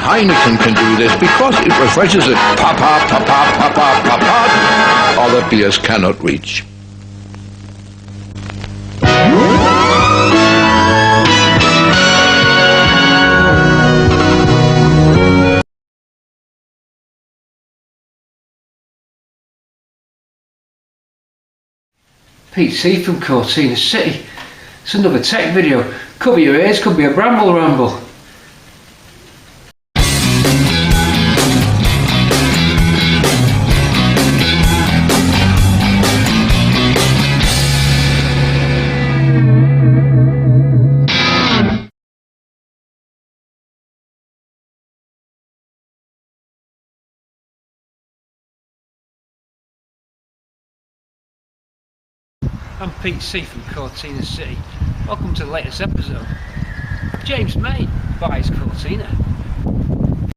Heineken can do this because it refreshes it. Papa, papa, papa, papa. Other beers cannot reach. Pete C from Cortina City. It's another tech video. Cover your ears, could be a bramble ramble. I'm Pete C from Cortina City. Welcome to the latest episode. James May buys Cortina.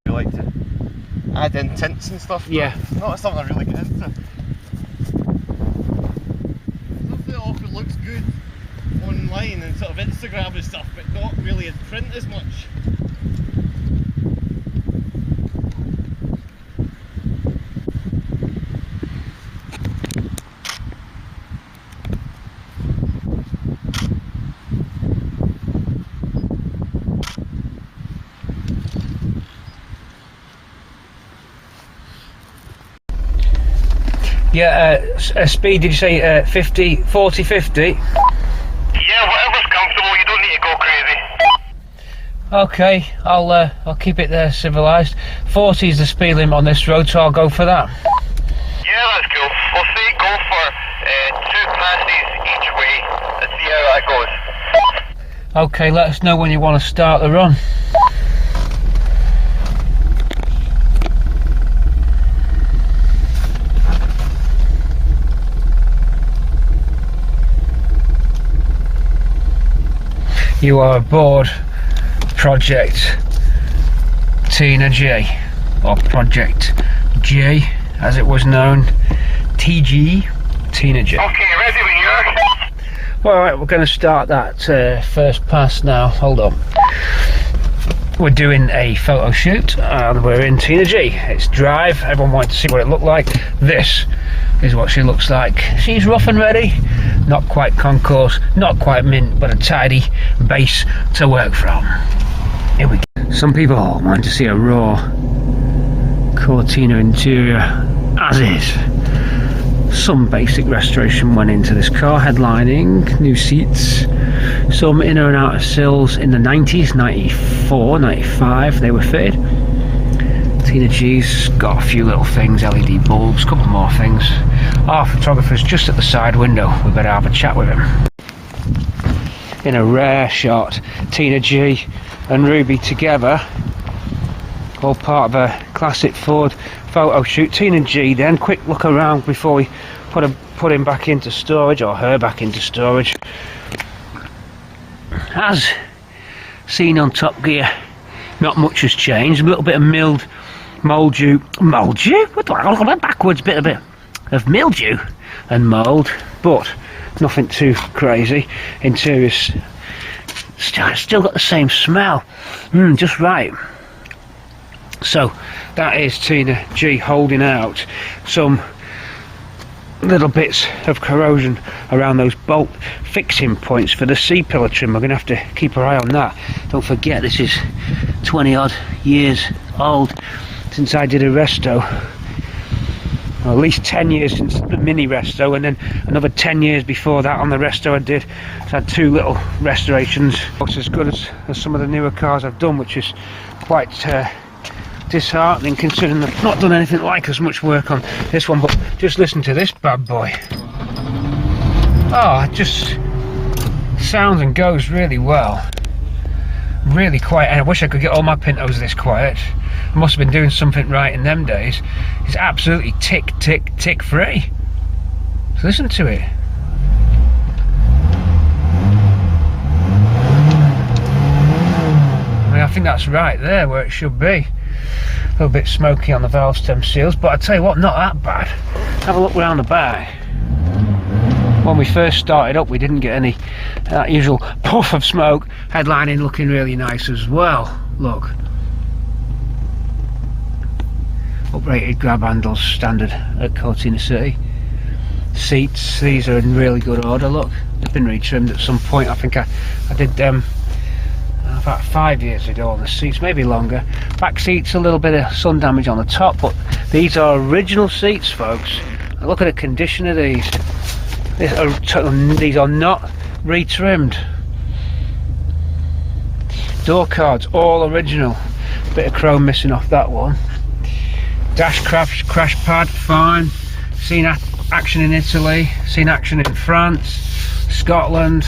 You like to add in tints and stuff? Yeah. Not something I really get into. Stuff that often looks good online and sort of Instagram and stuff, but not really in print as much. Yeah, speed, did you say 50, 40, 50? Yeah, whatever's comfortable, you don't need to go crazy. Okay, I'll keep it there civilised. 40 is the speed limit on this road, so I'll go for that. Yeah, that's cool. We'll say go for 2 passes each way and see how that goes. Okay, let us know when you want to start the run. You are aboard Project Tina J, or Project J as it was known, TG, Tina J. Okay, ready when you are. Alright, we're going to start that first pass now. Hold on. We're doing a photo shoot and we're in Tina J. It's drive. Everyone wanted to see what it looked like. This is what she looks like. She's rough and ready. Not quite concourse, not quite mint, but a tidy base to work from. Here we go. Some people want to see a raw Cortina interior as is. Some basic restoration went into this car. Headlining, new seats, some inner and outer sills in the 90s, 94, 95 they were fitted. Tina G's got a few little things, LED bulbs, a couple more things. Our photographer's just at the side window, we better have a chat with him. In a rare shot, Tina G and Ruby together, all part of a classic Ford photo shoot. Tina G then, quick look around before we put him back into storage, or her back into storage. As seen on Top Gear, not much has changed. A little bit of mildew, what do I look backwards, bit of mildew and mould, but nothing too crazy. Interior's still got the same smell, just right. So that is Tina G holding out. Some little bits of corrosion around those bolt fixing points for the C-pillar trim. We're going to have to keep our eye on that. Don't forget, this is 20 odd years old since I did a resto. Well, at least 10 years since the mini resto, and then another 10 years before that on the resto I did. So I had 2 little restorations. It's as good as some of the newer cars I've done, which is quite disheartening considering I've not done anything like as much work on this one. But just listen to this bad boy. Oh, it just sounds and goes really well. Really quiet, and I wish I could get all my Pintos this quiet. I must have been doing something right in them days. It's absolutely tick free. So listen to it. I mean, I think that's right there where it should be. A little bit smoky on the valve stem seals, but I tell you what, not that bad. Have a look round the back. When we first started up, we didn't get any that usual puff of smoke. Headlining looking really nice as well. Look, uprated grab handles standard at Cortina City. Seats, these are in really good order. Look, they've been retrimmed at some point. I think I did them about 5 years ago on the seats, maybe longer. Back seats, a little bit of sun damage on the top, but these are original seats, folks. Look at the condition of these. These are not retrimmed. Door cards, all original. Bit of chrome missing off that one. Dash crash pad, fine. Seen action in Italy, seen action in France, Scotland,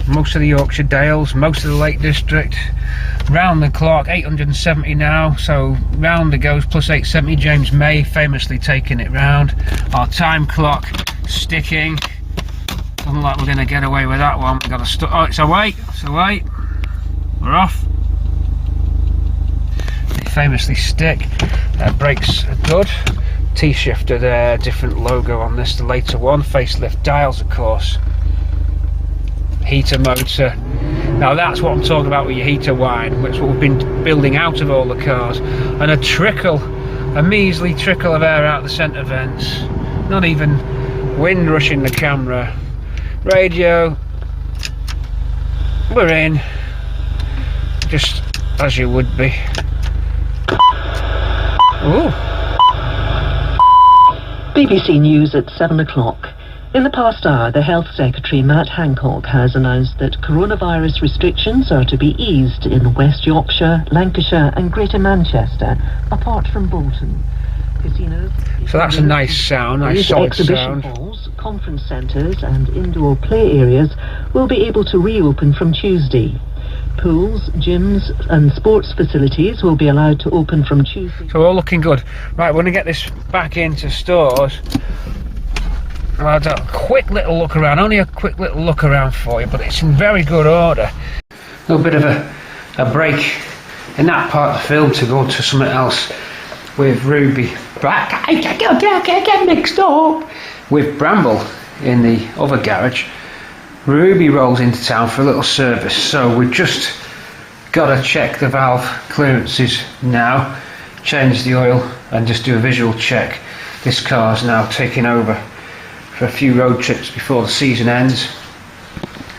most of the Yorkshire Dales, most of the Lake District. Round the clock, 870 now, so round it goes, plus 870. James May famously taking it round. Our time clock sticking. Doesn't like we're going to get away with that one. We've got to oh, it's away, we're off. They famously stick. Brakes are good. T-shifter there, different logo on this, the later one. Facelift dials, of course. Heater motor. Now that's what I'm talking about with your heater wine, which is what we've been building out of all the cars. And a measly trickle of air out the centre vents. Not even wind rushing the camera. Radio. We're in. Just as you would be. Ooh. BBC News at 7 o'clock. In the past hour, the Health Secretary Matt Hancock has announced that coronavirus restrictions are to be eased in West Yorkshire, Lancashire and Greater Manchester, apart from Bolton. Casinos, so that's a nice sound, nice solid exhibition sound. halls, conference centres and indoor play areas will be able to reopen from Tuesday. Pools, gyms and sports facilities will be allowed to open from Tuesday. So all looking good. Right, we're going to get this back into stores. I'll have a quick little look around, only a quick little look around for you, but it's in very good order. A little bit of a break in that part of the film to go to something else with Ruby. I get mixed up with Bramble in the other garage. Ruby rolls into town for a little service, so we've just got to check the valve clearances now, change the oil and just do a visual check. This car's now taking over for a few road trips before the season ends,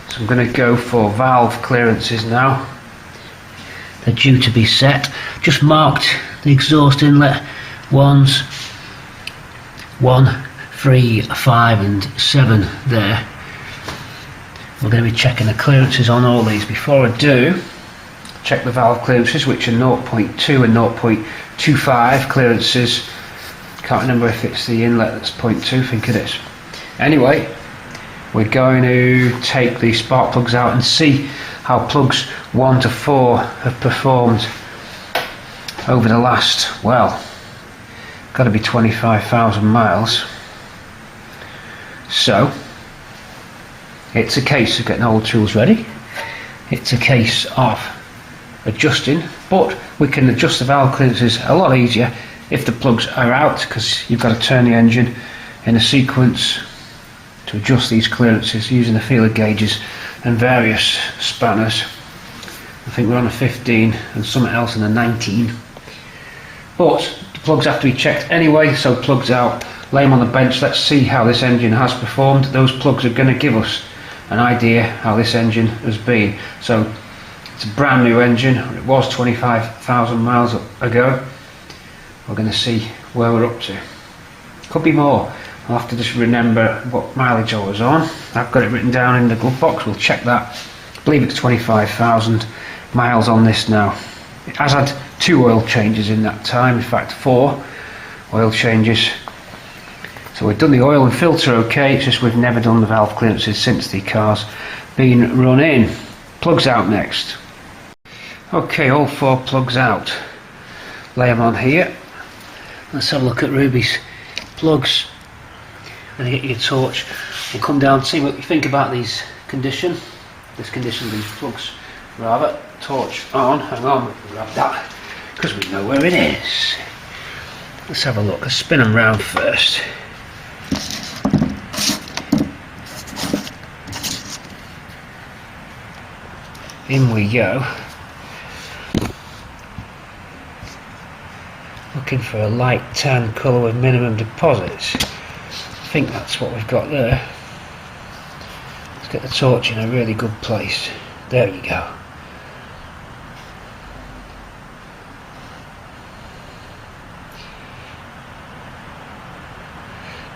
so I'm going to go for valve clearances now. They're due to be set. Just marked the exhaust inlet ones 1, 3, 5 and 7 there. We're going to be checking the clearances on all these. Before I do, check the valve clearances, which are 0.2 and 0.25 clearances. Can't remember if it's the inlet that's 0.2, I think it is. Anyway, we're going to take the spark plugs out and see how plugs 1 to 4 have performed over the last, well, got to be 25,000 miles. So it's a case of getting all the tools ready. It's a case of adjusting, but we can adjust the valve clearances a lot easier if the plugs are out, because you've got to turn the engine in a sequence to adjust these clearances using the feeler gauges and various spanners. I think we're on a 15 and something else in a 19. But the plugs have to be checked anyway, so plugs out, lay them on the bench. Let's see how this engine has performed. Those plugs are going to give us an idea how this engine has been. So it's a brand new engine. It was 25,000 miles ago. We're going to see where we're up to. Could be more. I'll have to just remember what mileage I was on. I've got it written down in the glove box. We'll check that. I believe it's 25,000 miles on this now. It has had 2 oil changes in that time. In fact, 4 oil changes. So we've done the oil and filter okay. It's just we've never done the valve clearances since the car's been run in. Plugs out next. Okay, all 4 plugs out. Lay them on here. Let's have a look at Ruby's plugs. And get your torch. We'll come down and see what you think about these condition. This condition of these plugs. Rather, torch on. Hang on, we'll grab that because we know where it is. Let's have a look. Let's spin them round first. In we go. looking for a light tan colour with minimum deposits. I think that's what we've got there. Let's get the torch in a really good place. There you go.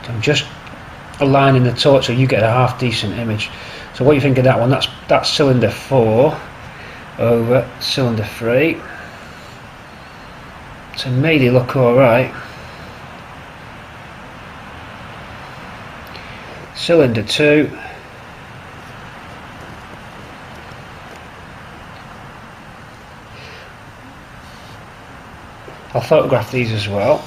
So I'm just aligning the torch so you get a half decent image. So what do you think of that one? That's cylinder 4 over cylinder 3. To me they look alright. Cylinder 2. I'll photograph these as well.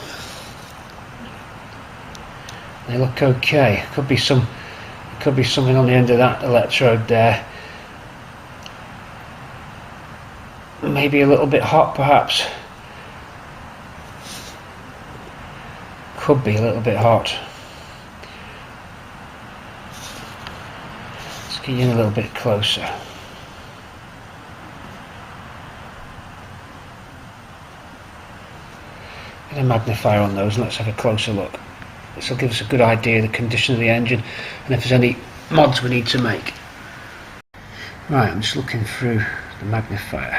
They look okay. Could be something on the end of that electrode there. Maybe a little bit hot, perhaps. Could be a little bit hot. Let's get you in a little bit closer. Get a magnifier on those and let's have a closer look. This will give us a good idea of the condition of the engine and if there's any mods we need to make. Right, I'm just looking through the magnifier.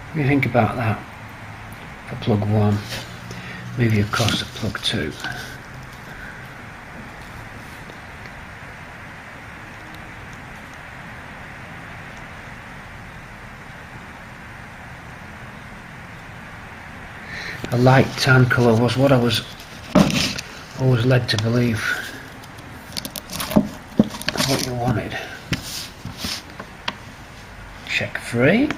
What do you think about that for plug 1? Move you across to plug 2. A light tan colour was what I was always led to believe what you wanted. Check 3.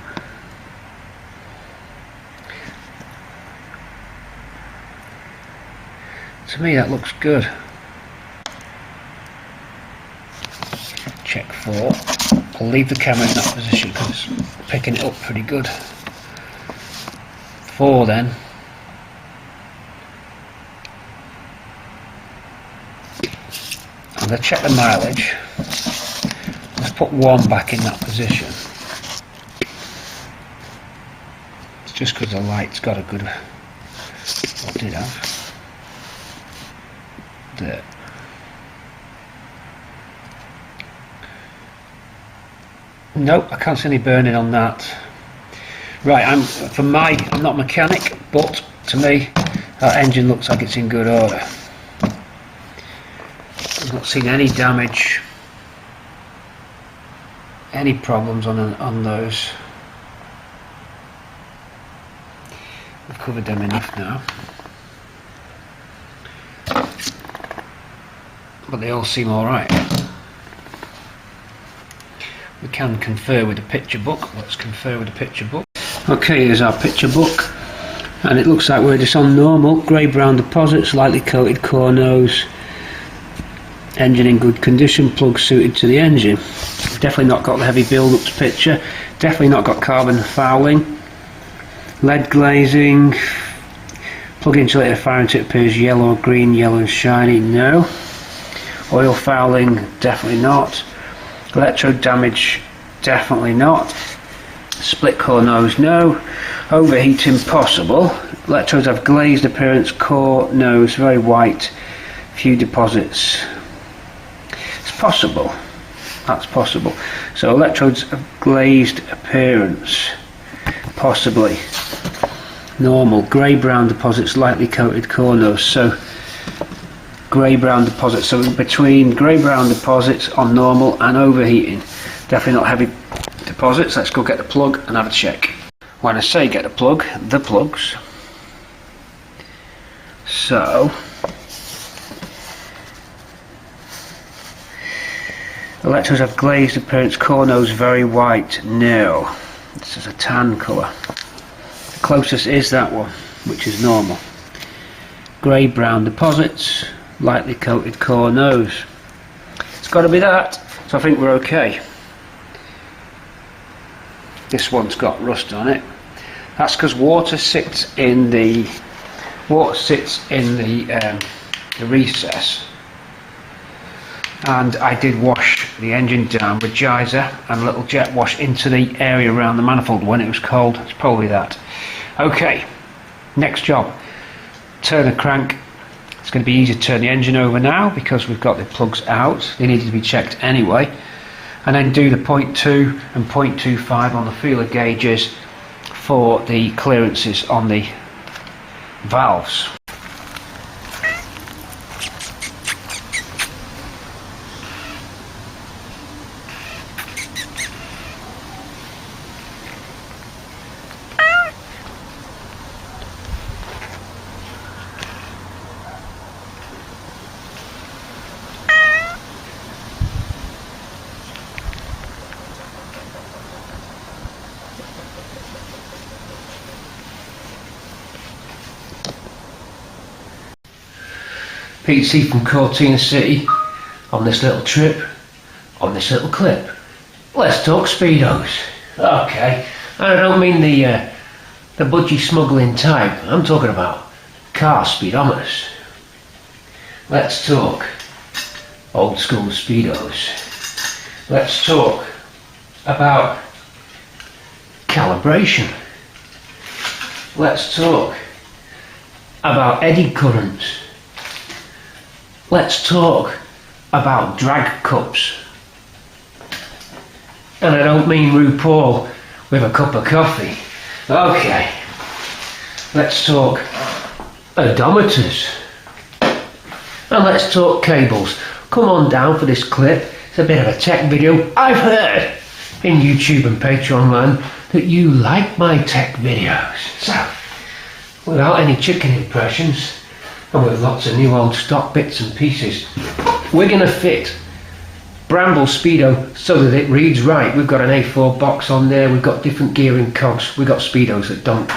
To me that looks good. Check 4. I'll leave the camera in that position because it's picking it up pretty good. 4 then. I'm going to check the mileage. Let's put 1 back in that position. It's just because the light's got a good... What did it have? There. Nope, I can't see any burning on that. Right, I'm not a mechanic, but to me that engine looks like it's in good order. I've not seen any damage, any problems on those. We've covered them enough now. But they all seem alright. We can confer with the picture book. Let's confer with the picture book. Okay, here's our picture book. And it looks like we're just on normal. Grey brown deposits, lightly coated core nose. Engine in good condition, plug suited to the engine. Definitely not got the heavy build-ups picture. Definitely not got carbon fouling. Lead glazing. Plug insulator firing tip appears yellow, green, yellow and shiny. No. Oil fouling, definitely not. Electrode damage, definitely not. Split core nose, no. Overheating, possible. Electrodes have glazed appearance, core nose, very white, few deposits. It's possible. That's possible. So electrodes have glazed appearance, possibly. Normal. Grey brown deposits, lightly coated core nose. So grey brown deposits, so between grey brown deposits on normal and overheating. Definitely not heavy deposits. Let's go get the plug and have a check. When I say get the plugs. So electrodes have glazed appearance, core nose very white. No, this is a tan colour. The closest is that one, which is normal. Grey brown deposits, lightly coated core nose. It's got to be that, so I think we're okay. This one's got rust on it. That's because water sits in the recess, and I did wash the engine down with geyser and a little jet wash into the area around the manifold when it was cold. It's probably that. Okay, next job, turn the crank. It's going to be easy to turn the engine over now because we've got the plugs out. They needed to be checked anyway. And then do the 0.2 and 0.25 on the feeler gauges for the clearances on the valves. PC from Cortina City on this little trip, on this little clip. Let's talk speedos. Okay, I don't mean the budgie smuggling type. I'm talking about car speedometers. Let's talk old school speedos. Let's talk about calibration. Let's talk about eddy currents. Let's talk about drag cups. And I don't mean RuPaul with a cup of coffee. Okay, let's talk odometers. And let's talk cables. Come on down for this clip. It's a bit of a tech video. I've heard in YouTube and Patreon land that you like my tech videos. So, without any chicken impressions, and with lots of new old stock bits and pieces, we're going to fit Bramble Speedo so that it reads right. We've got an A4 box on there, we've got different gearing cogs, we've got Speedos that don't.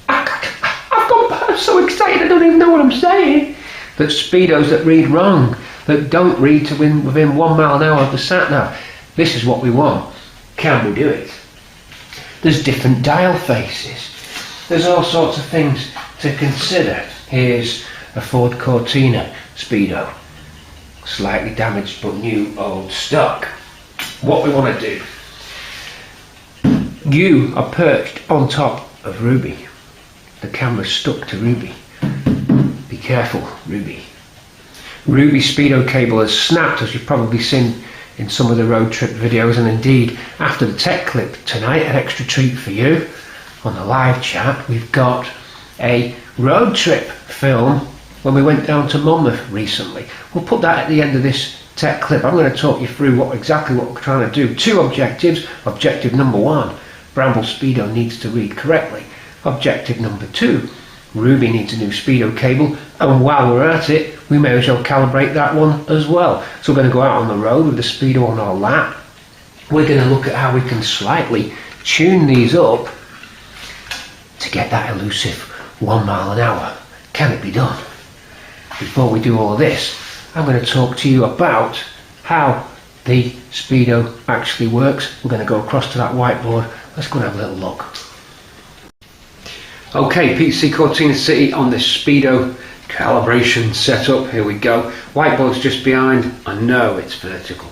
I'm so excited I don't even know what I'm saying. That Speedos that read wrong, that don't read to within 1 mile an hour of the sat nav. This is what we want. Can we do it? There's different dial faces. There's all sorts of things to consider. Here's a Ford Cortina Speedo, slightly damaged but new old stock. What we want to do, you are perched on top of Ruby. The camera's stuck to Ruby. Be careful, Ruby. Ruby Speedo cable has snapped, as you've probably seen in some of the road trip videos, and indeed after the tech clip tonight, an extra treat for you on the live chat. We've got a road trip film when we went down to Monmouth recently. We'll put that at the end of this tech clip. I'm going to talk you through exactly what we're trying to do. 2 objectives. Objective number 1, Bramble Speedo needs to read correctly. Objective number 2, Ruby needs a new Speedo cable, and while we're at it, we may as well calibrate that one as well. So we're going to go out on the road with the Speedo on our lap. We're going to look at how we can slightly tune these up to get that elusive 1 mile an hour. Can it be done? Before we do all of this, I'm going to talk to you about how the Speedo actually works. We're going to go across to that whiteboard. Let's go and have a little look. Okay, PC Cortina City on this Speedo calibration setup. Here we go. Whiteboard's just behind. I know it's vertical.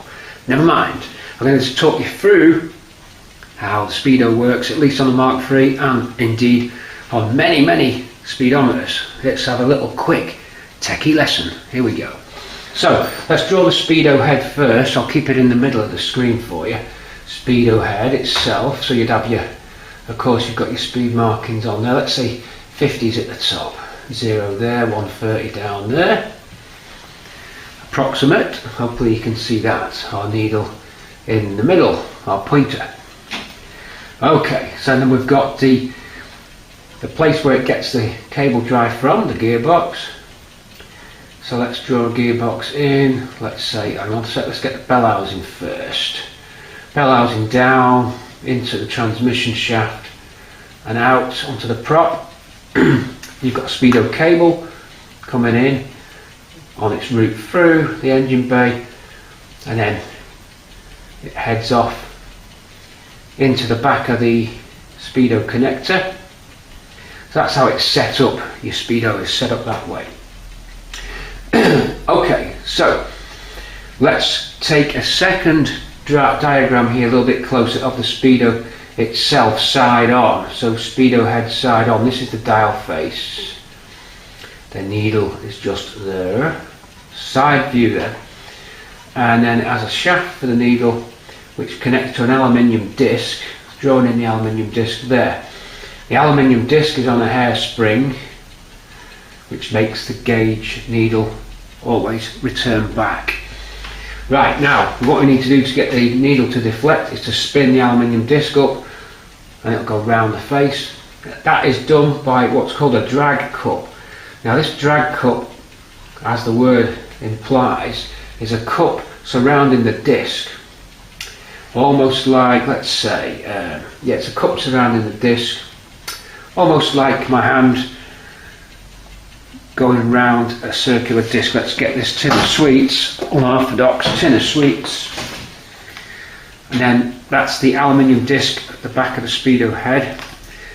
Never mind. I'm going to talk you through how the Speedo works, at least on the Mark III and indeed on many, many speedometers. Let's have a little quick techie lesson. Here we go. So let's draw the Speedo head first. I'll keep it in the middle of the screen for you. Speedo head itself. So you'd have your, of course, you've got your speed markings on there. Let's say 50's at the top. 0 there, 130 down there. Approximate. Hopefully you can see that. Our needle in the middle, our pointer. Okay, so then we've got the place where it gets the cable drive from, the gearbox. So let's draw a gearbox in. Let's say, hang on a sec, let's get the bell housing first. Bell housing down into the transmission shaft and out onto the prop. You've got a Speedo cable coming in on its route through the engine bay, and then it heads off into the back of the Speedo connector. So that's how it's set up. Your Speedo is set up that way. Okay, so let's take a second diagram here a little bit closer of the Speedo itself, side on. So Speedo head side on. This is the dial face. The needle is just there. Side view there. And then it has a shaft for the needle which connects to an aluminium disc. Drawn in the aluminium disc there. The aluminium disc is on a hairspring which makes the gauge needle always return back. Right, now what we need to do to get the needle to deflect is to spin the aluminium disc up and it'll go round the face. That is done by what's called a drag cup. Now this drag cup, as the word implies, is a cup surrounding the disc. Almost like, let's say, it's a cup surrounding the disc, almost like my hand going round a circular disc. Let's get this tin of sweets, unorthodox tin of sweets, and then that's the aluminium disc at the back of the Speedo head.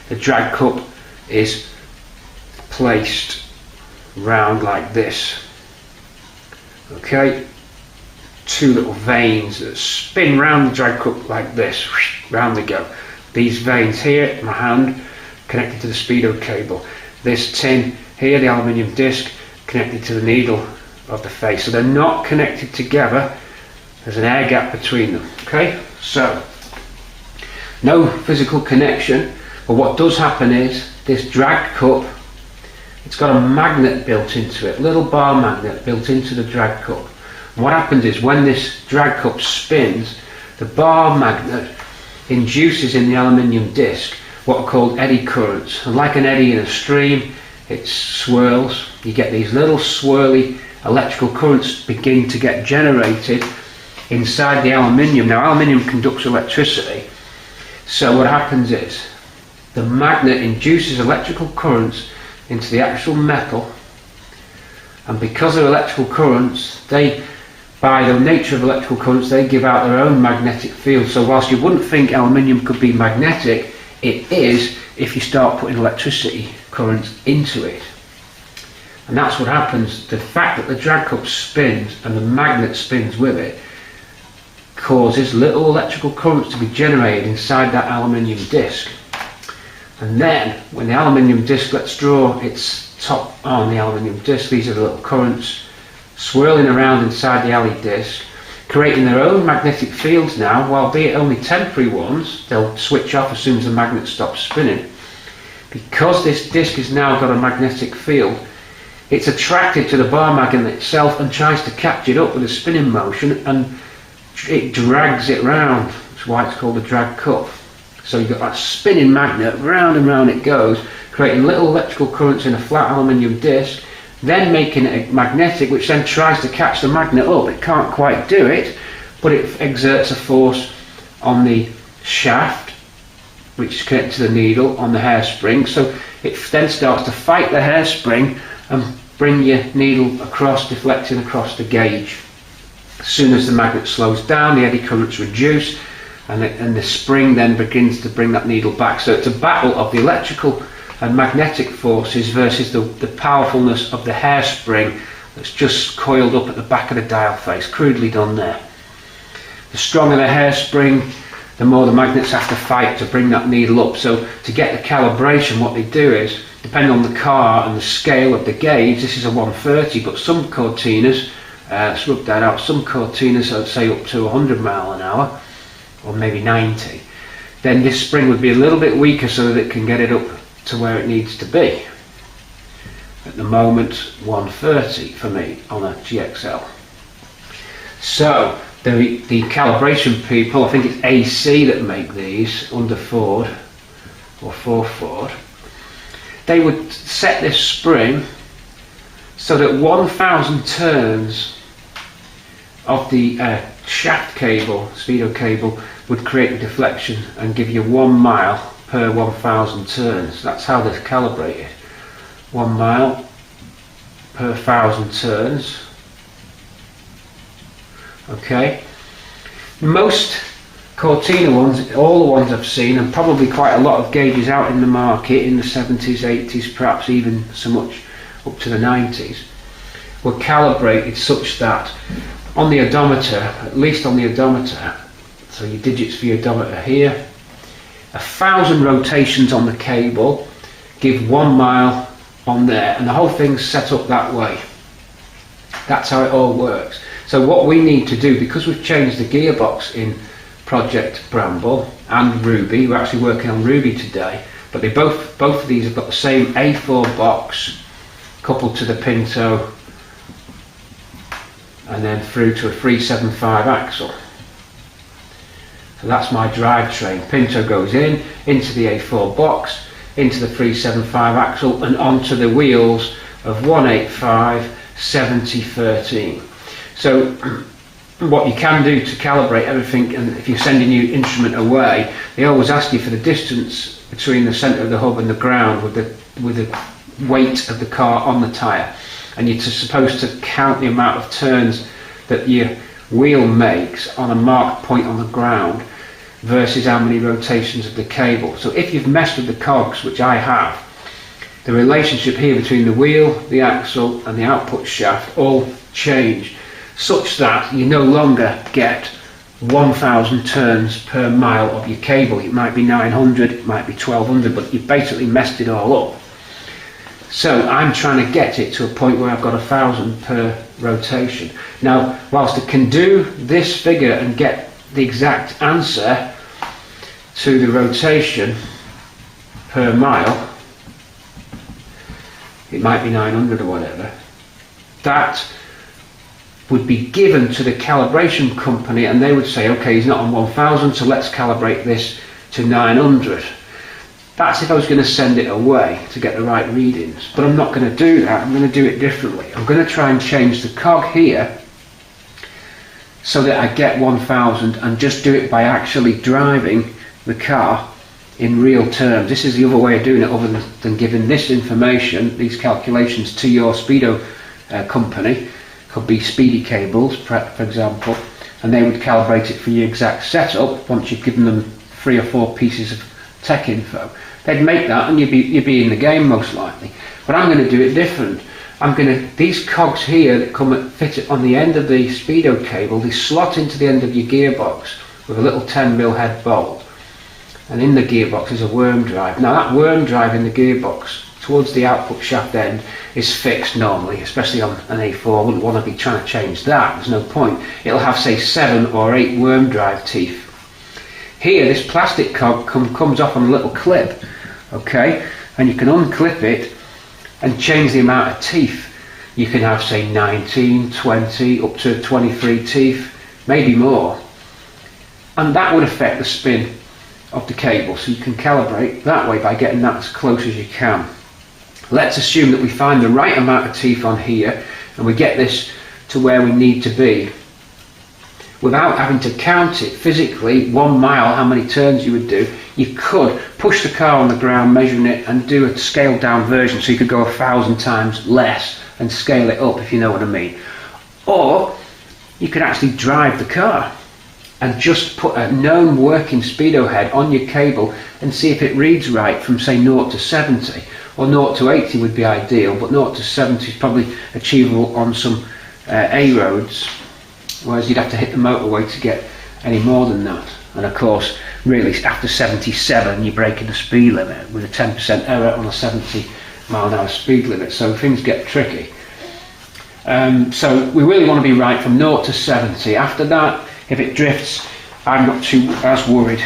The drag cup is placed round like this. Okay, two little vanes that spin round the drag cup like this. Round they go. These vanes here in my hand connected to the Speedo cable. This tin here, the aluminium disc, connected to the needle of the face. So they're not connected together. There's an air gap between them. Okay, so no physical connection, but what does happen is this drag cup, it's got a magnet built into it, little bar magnet built into the drag cup. And what happens is when this drag cup spins, the bar magnet induces in the aluminium disc what are called eddy currents. And like an eddy in a stream, it swirls. You get these little swirly electrical currents begin to get generated inside the aluminium. Now aluminium conducts electricity, so what happens is the magnet induces electrical currents into the actual metal, and because of electrical currents, they, by the nature of electrical currents, they give out their own magnetic field. So whilst you wouldn't think aluminium could be magnetic, it is if you start putting electricity currents into it. And that's what happens. The fact that the drag cup spins and the magnet spins with it causes little electrical currents to be generated inside that aluminium disc. And then when the aluminium disc lets draw its top on the aluminium disc, these are the little currents swirling around inside the alley disc, creating their own magnetic fields now, albeit only temporary ones. They'll switch off as soon as the magnet stops spinning. Because this disc has now got a magnetic field, it's attracted to the bar magnet itself and tries to catch it up with a spinning motion, and it drags it round. That's why it's called a drag cup. So you've got that spinning magnet, round and round it goes, creating little electrical currents in a flat aluminium disc, then making it magnetic, which then tries to catch the magnet up. It can't quite do it, but it exerts a force on the shaft, which is connected to the needle on the hairspring. So it then starts to fight the hairspring and bring your needle across, deflecting across the gauge. As soon as the magnet slows down, the eddy currents reduce, and the spring then begins to bring that needle back. So it's a battle of the electrical and magnetic forces versus the powerfulness of the hairspring that's just coiled up at the back of the dial face. Crudely done there. The stronger the hairspring, the more the magnets have to fight to bring that needle up. So to get the calibration, what they do is, depending on the car and the scale of the gauge, this is a 130, but some Cortinas, let's rub that out, some Cortinas I'd say up to 100 mile an hour, or maybe 90. Then this spring would be a little bit weaker so that it can get it up to where it needs to be. At the moment, 130 for me on a GXL. So the calibration people, I think it's AC that make these under Ford or for Ford, they would set this spring so that 1,000 turns of the shaft cable, Speedo cable, would create a deflection and give you 1 mile per 1,000 turns. That's how they're calibrated. 1 mile per 1,000 turns. Okay. Most Cortina ones, all the ones I've seen, and probably quite a lot of gauges out in the market in the 70s, 80s, perhaps even so much up to the 90s, were calibrated such that on the odometer, at least on the odometer, so your digits for your odometer here, 1,000 rotations on the cable give 1 mile on there, and the whole thing's set up that way. That's how it all works. So what we need to do, because we've changed the gearbox in Project Bramble and Ruby, we're actually working on Ruby today, but they both of these have got the same A4 box coupled to the Pinto and then through to a 375 axle. So that's my drivetrain. Pinto goes into the A4 box, into the 375 axle and onto the wheels of 185 7013. So what you can do to calibrate everything, and if you're sending your instrument away, they always ask you for the distance between the centre of the hub and the ground with the weight of the car on the tyre, and you're supposed to count the amount of turns that your wheel makes on a marked point on the ground versus how many rotations of the cable. So if you've messed with the cogs, which I have, the relationship here between the wheel, the axle and the output shaft all change such that you no longer get 1,000 turns per mile of your cable. It might be 900, it might be 1,200, but you've basically messed it all up. So I'm trying to get it to a point where I've got 1,000 per rotation. Now, whilst it can do this figure and get the exact answer to the rotation per mile, it might be 900 or whatever, that would be given to the calibration company, and they would say, okay, he's not on 1,000, so let's calibrate this to 900. That's if I was going to send it away to get the right readings, but I'm not going to do that. I'm going to do it differently. I'm going to try and change the cog here so that I get 1,000 and just do it by actually driving the car in real terms. This is the other way of doing it, other than giving this information, these calculations, to your Speedo company. Could be Speedy Cables, for example, and they would calibrate it for your exact setup once you've given them 3 or 4 pieces of tech info. They'd make that and you'd be in the game most likely. But I'm going to do it different. These cogs here that fit on the end of the Speedo cable, they slot into the end of your gearbox with a little 10mm head bolt, and in the gearbox is a worm drive. Now that worm drive in the gearbox towards the output shaft end is fixed normally, especially on an A4. I wouldn't want to be trying to change that, there's no point. It'll have, say, 7 or 8 worm drive teeth. Here this plastic cog comes off on a little clip, okay, and you can unclip it and change the amount of teeth. You can have, say, 19, 20, up to 23 teeth, maybe more, and that would affect the spin of the cable, so you can calibrate that way by getting that as close as you can. Let's assume that we find the right amount of teeth on here and we get this to where we need to be without having to count it physically, 1 mile, how many turns you would do. You could push the car on the ground, measuring it, and do a scaled down version, so you could go 1,000 times less and scale it up, if you know what I mean. Or you could actually drive the car and just put a known working Speedo head on your cable and see if it reads right from, say, 0 to 70. Or 0 to 80 would be ideal, but 0 to 70 is probably achievable on some A roads, whereas you'd have to hit the motorway to get any more than that. And of course, really, after 77 you're breaking the speed limit with a 10% error on a 70 mile an hour speed limit, so things get tricky. So we really want to be right from 0 to 70. After that, if it drifts, I'm not too as worried.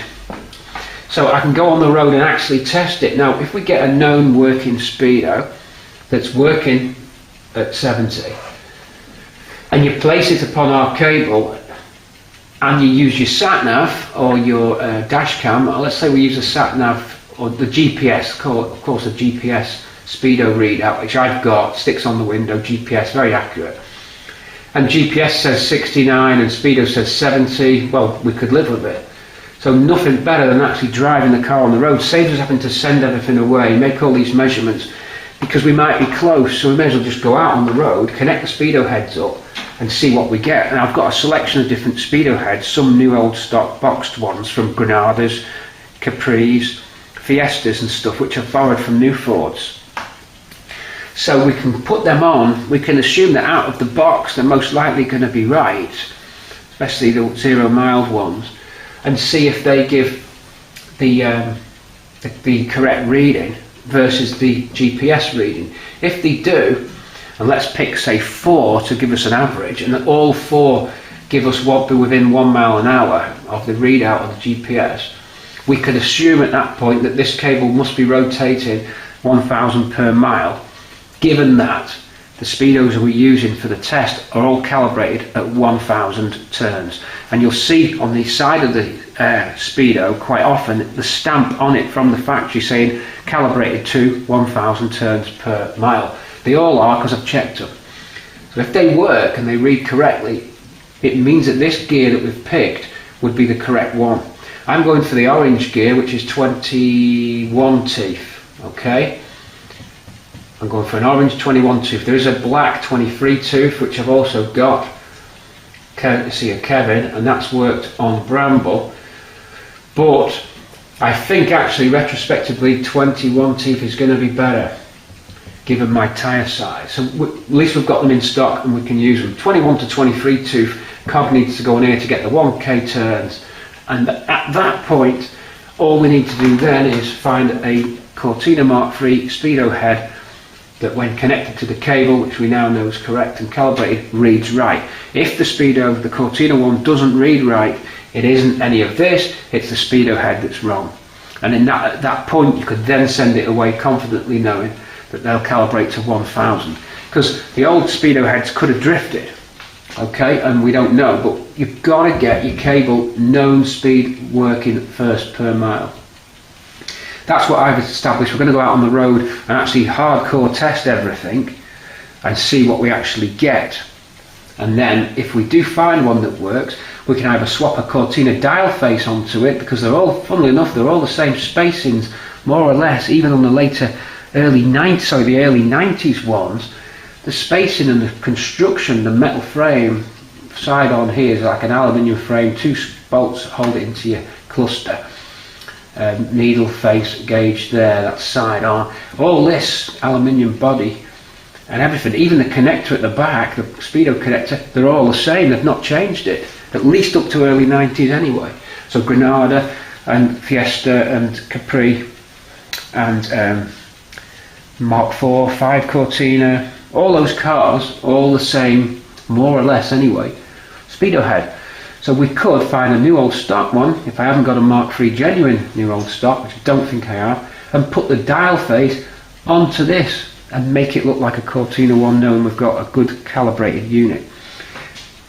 So I can go on the road and actually test it. Now, if we get a known working Speedo that's working at 70, and you place it upon our cable, and you use your sat-nav or your dash cam, or let's say we use a sat-nav or the GPS, of course the GPS Speedo readout, which I've got, sticks on the window, GPS, very accurate. And GPS says 69 and Speedo says 70, well, we could live with it. So nothing better than actually driving the car on the road. Saves us having to send everything away, make all these measurements, because we might be close, so we may as well just go out on the road, connect the Speedo heads up, and see what we get. And I've got a selection of different Speedo heads, some new old stock boxed ones from Granadas, Capris, Fiestas and stuff, which I've borrowed from new Fords. So we can put them on. We can assume that out of the box they're most likely going to be right, especially the 0 miles ones, and see if they give the correct reading versus the GPS reading. If they do, and let's pick say 4 to give us an average, and that all 4 give us what be within 1 mile an hour of the readout of the GPS, we could assume at that point that this cable must be rotating 1,000 per mile, given that the Speedos we're using for the test are all calibrated at 1,000 turns. And you'll see on the side of the Speedo quite often the stamp on it from the factory saying calibrated to 1,000 turns per mile. They all are, because I've checked them. So if they work and they read correctly, it means that this gear that we've picked would be the correct one. I'm going for the orange gear, which is 21 teeth, okay? I'm going for an orange 21 tooth. There is a black 23 tooth, which I've also got, courtesy of Kevin, and that's worked on Bramble. But I think actually, retrospectively, 21 teeth is going to be better, given my tyre size. So at least we've got them in stock and we can use them. 21 to 23 tooth, cog needs to go in here to get the 1k turns. And at that point, all we need to do then is find a Cortina Mk3 Speedo head that, when connected to the cable, which we now know is correct and calibrated, reads right. If the Speedo, the Cortina one, doesn't read right, it isn't any of this, it's the Speedo head that's wrong. And at that point, you could then send it away confidently knowing that they'll calibrate to 1,000. Because the old Speedo heads could have drifted, okay, and we don't know, but you've got to get your cable known speed working first per mile. That's what I've established. We're going to go out on the road and actually hardcore test everything and see what we actually get. And then if we do find one that works, we can either swap a Cortina dial face onto it, because they're all, funnily enough, they're all the same spacings, more or less, even on the early 90s ones. The spacing and the construction, the metal frame side on here is like an aluminium frame, 2 bolts hold it into your cluster. Needle face gauge there, that's side on. All this aluminium body and everything, even the connector at the back, the Speedo connector, they're all the same. They've not changed it, at least up to early 90s anyway. So Granada and Fiesta and Capri and Mark 4, 5 Cortina, all those cars, all the same, more or less anyway, Speedo head. So we could find a new old stock one, if I haven't got a Mark III genuine new old stock, which I don't think I have, and put the dial face onto this and make it look like a Cortina one, knowing we've got a good calibrated unit.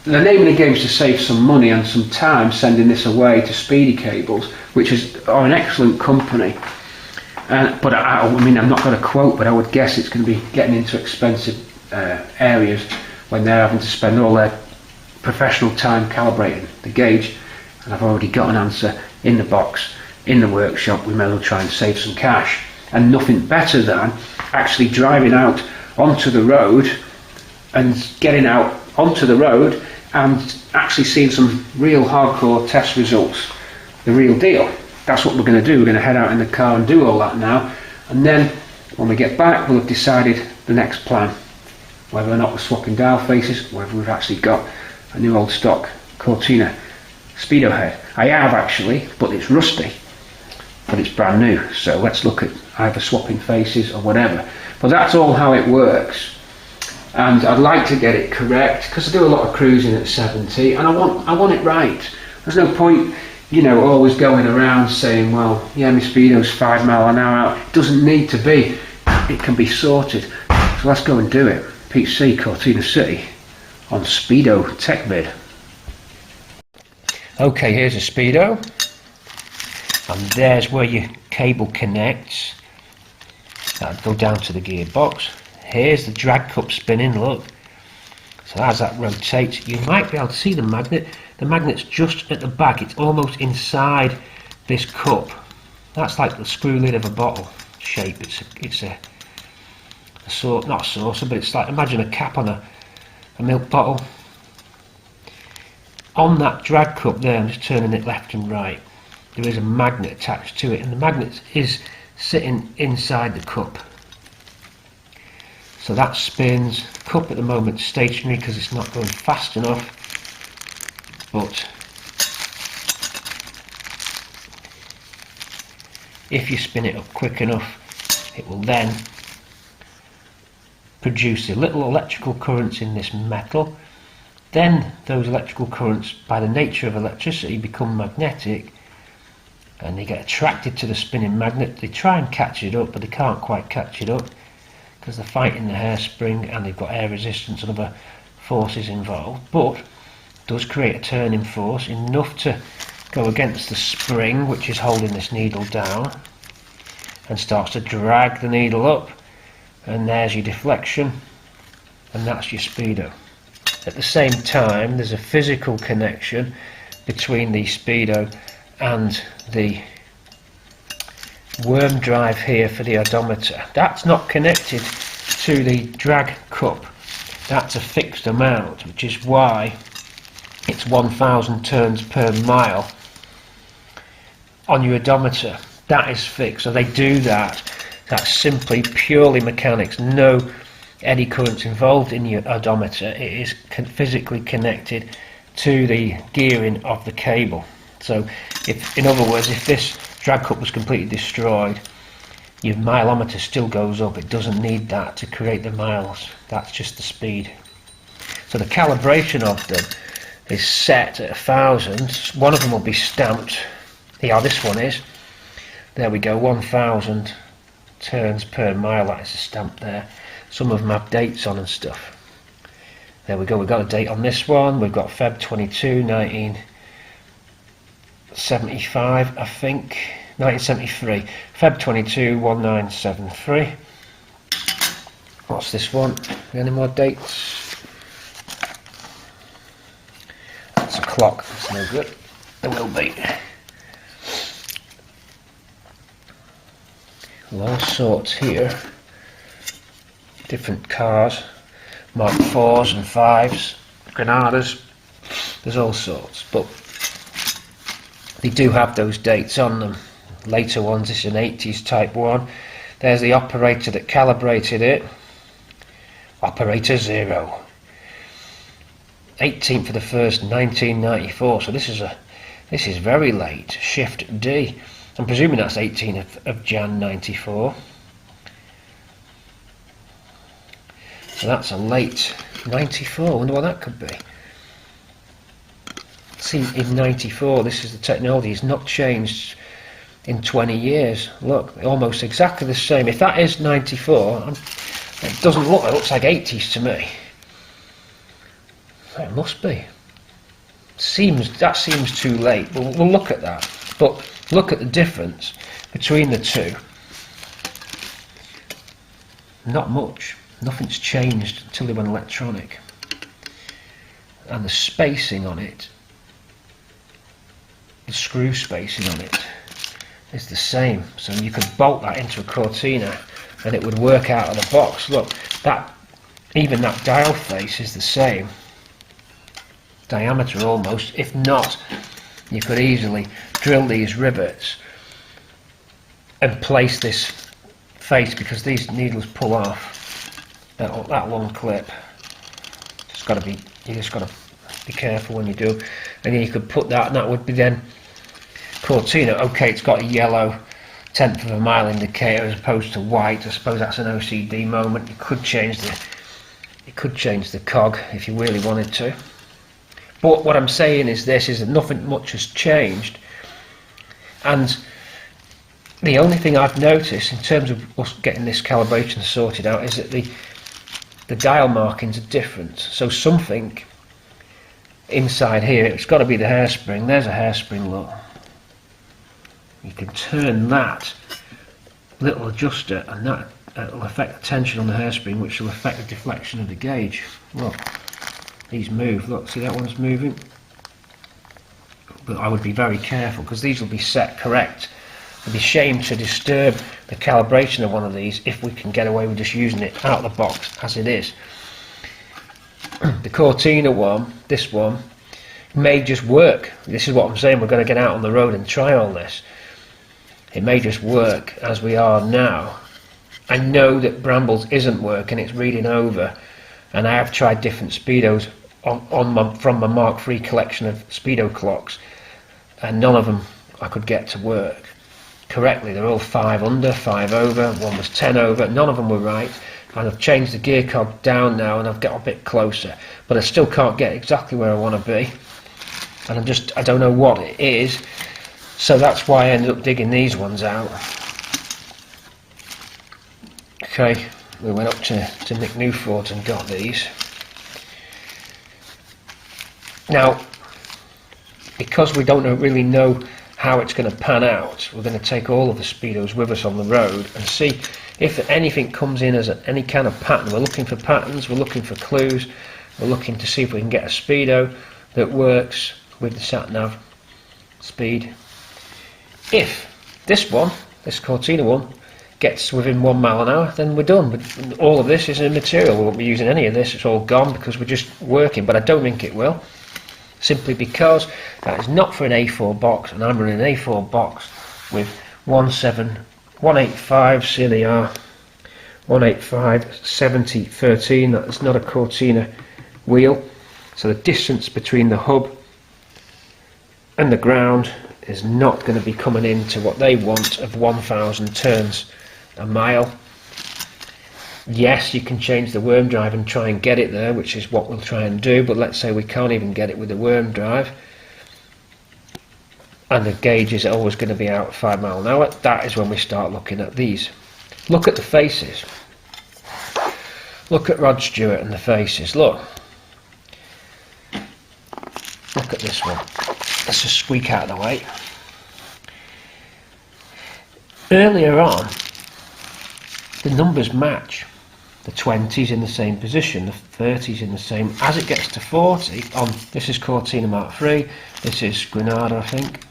The name of the game is to save some money and some time sending this away to Speedy Cables, which are an excellent company. But I mean, I'm not going to quote, but I would guess it's going to be getting into expensive areas when they're having to spend all their professional time calibrating the gauge. And I've already got an answer in the box, in the workshop. We may as well try and save some cash. And nothing better than actually driving out onto the road and getting out onto the road and actually seeing some real hardcore test results, the real deal. That's what we're going to do. We're going to head out in the car and do all that now, and then when we get back we'll have decided the next plan, whether or not we're swapping dial faces, whether we've actually got a new old stock Cortina Speedo head. I have actually, but it's rusty, but it's brand new, so let's look at either swapping faces or whatever. But that's all how it works, and I'd like to get it correct because I do a lot of cruising at 70 and I want it right. There's no point, you know, always going around saying, well, yeah, my Speedo's 5 miles an hour out. It doesn't need to be. It can be sorted. So let's go and do it. Pete C, Cortina City, on Speedo TechVid. Okay, here's a Speedo, and there's where your cable connects. That'll go down to the gearbox. Here's the drag cup spinning, look. So as that rotates, you might be able to see the magnet. The magnet's just at the back, it's almost inside this cup. That's like the screw lid of a bottle shape. It's a sort, not a saucer, but it's like, imagine a cap on a milk bottle. on that drag cup there, I'm just turning it left and right, there is a magnet attached to it, and the magnet is sitting inside the cup. So that spins. The cup at the moment is stationary because it's not going fast enough, but if you spin it up quick enough, it will then produce a little electrical currents in this metal. Then those electrical currents, by the nature of electricity, become magnetic, and they get attracted to the spinning magnet. They try and catch it up, but they can't quite catch it up because they're fighting the hairspring and they've got air resistance and other forces involved. But it does create a turning force enough to go against the spring which is holding this needle down, and starts to drag the needle up, and there's your deflection, and that's your speedo. At the same time, there's a physical connection between the speedo and the worm drive here for the odometer. That's not connected to the drag cup. That's a fixed amount, which is why it's 1000 turns per mile on your odometer. That is fixed. So they do that. That's simply purely mechanics. No eddy currents involved in your odometer. It is physically connected to the gearing of the cable. So if, in other words, if this drag cup was completely destroyed, your mileometer still goes up. It doesn't need that to create the miles. That's just the speed. So the calibration of them is set at 1000. One of them will be stamped. Yeah, this one is. There we go, 1000 turns per mile. That is a stamp there. Some of them have dates on and stuff. There we go, we've got a date on this one. We've got Feb 22, 1975, I think. 1973. Feb 22, 1973. What's this one? Any more dates? That's a clock, that's no good. There will be. Well, all sorts here. Different cars. Mark 4s and 5s. Granadas. There's all sorts. But they do have those dates on them. Later ones, this is an 80s type one. There's the operator that calibrated it. Operator 0. 18th of the 1st, 1994. So this is very late. Shift D. I'm presuming that's 18th of Jan 94. So that's a late 94. I wonder what that could be. See, in 94, this is the technology. It's not changed in 20 years. Look, almost exactly the same. If that is 94, it doesn't look. It looks like 80s to me. It must be. That seems too late. We'll look at that. But look at the difference between the two. Not much. Nothing's changed until they went electronic. And the spacing on it, the screw spacing on it, is the same. So you could bolt that into a Cortina and it would work out of the box. Look, even that dial face is the same. Diameter almost. If not, you could easily drill these rivets and place this face, because these needles pull off that long clip. You just got to be careful when you do. And then you could put that, and that would be then Cortina. Okay, it's got a yellow 1/10 of a mile indicator as opposed to white. I suppose that's an OCD moment. You could change the cog if you really wanted to. But what I'm saying is this: is that nothing much has changed, and the only thing I've noticed in terms of us getting this calibration sorted out is that the dial markings are different. So something inside here, it's got to be the hairspring. There's a hairspring, look. You can turn that little adjuster and that will affect the tension on the hairspring, which will affect the deflection of the gauge. Look, these move. Look, see that one's moving? But I would be very careful because these will be set correct. It'd be a shame to disturb the calibration of one of these if we can get away with just using it out of the box as it is. The Cortina one, this one, may just work. This is what I'm saying, we're going to get out on the road and try all this. It may just work as we are now. I know that Brambles isn't working, it's reading over, and I have tried different speedos from my Mk3 collection of speedo clocks, and none of them I could get to work correctly. They're all 5 under, 5 over, one was 10 over, none of them were right. And I've changed the gear cog down now and I've got a bit closer, but I still can't get exactly where I want to be, and I don't know what it is. So that's why I ended up digging these ones out. Okay, we went up to Mk3 Ford and got these. Now, because we don't really know how it's going to pan out, we're going to take all of the speedos with us on the road and see if anything comes in as any kind of pattern. We're looking for patterns, we're looking for clues, we're looking to see if we can get a speedo that works with the sat-nav speed. If this one, this Cortina one, gets within 1 mile an hour, then we're done. But all of this is immaterial, we won't be using any of this, it's all gone because we're just working, but I don't think it will. Simply because that is not for an A4 box, and I'm running an A4 box with 185 CLR 185 70 13. That is not a Cortina wheel, so the distance between the hub and the ground is not going to be coming into what they want of 1,000 turns a mile. Yes, you can change the worm drive and try and get it there, which is what we'll try and do, but let's say we can't even get it with the worm drive and the gauge is always going to be out at 5 miles an hour. That is when we start looking at these. Look at the faces. Look at Rod Stewart and the faces. Look at this one. Let's just squeak out of the way. Earlier on, the numbers match. The 20's in the same position, the 30's in the same. As it gets to 40, this is Cortina Mk3, this is Granada, I think.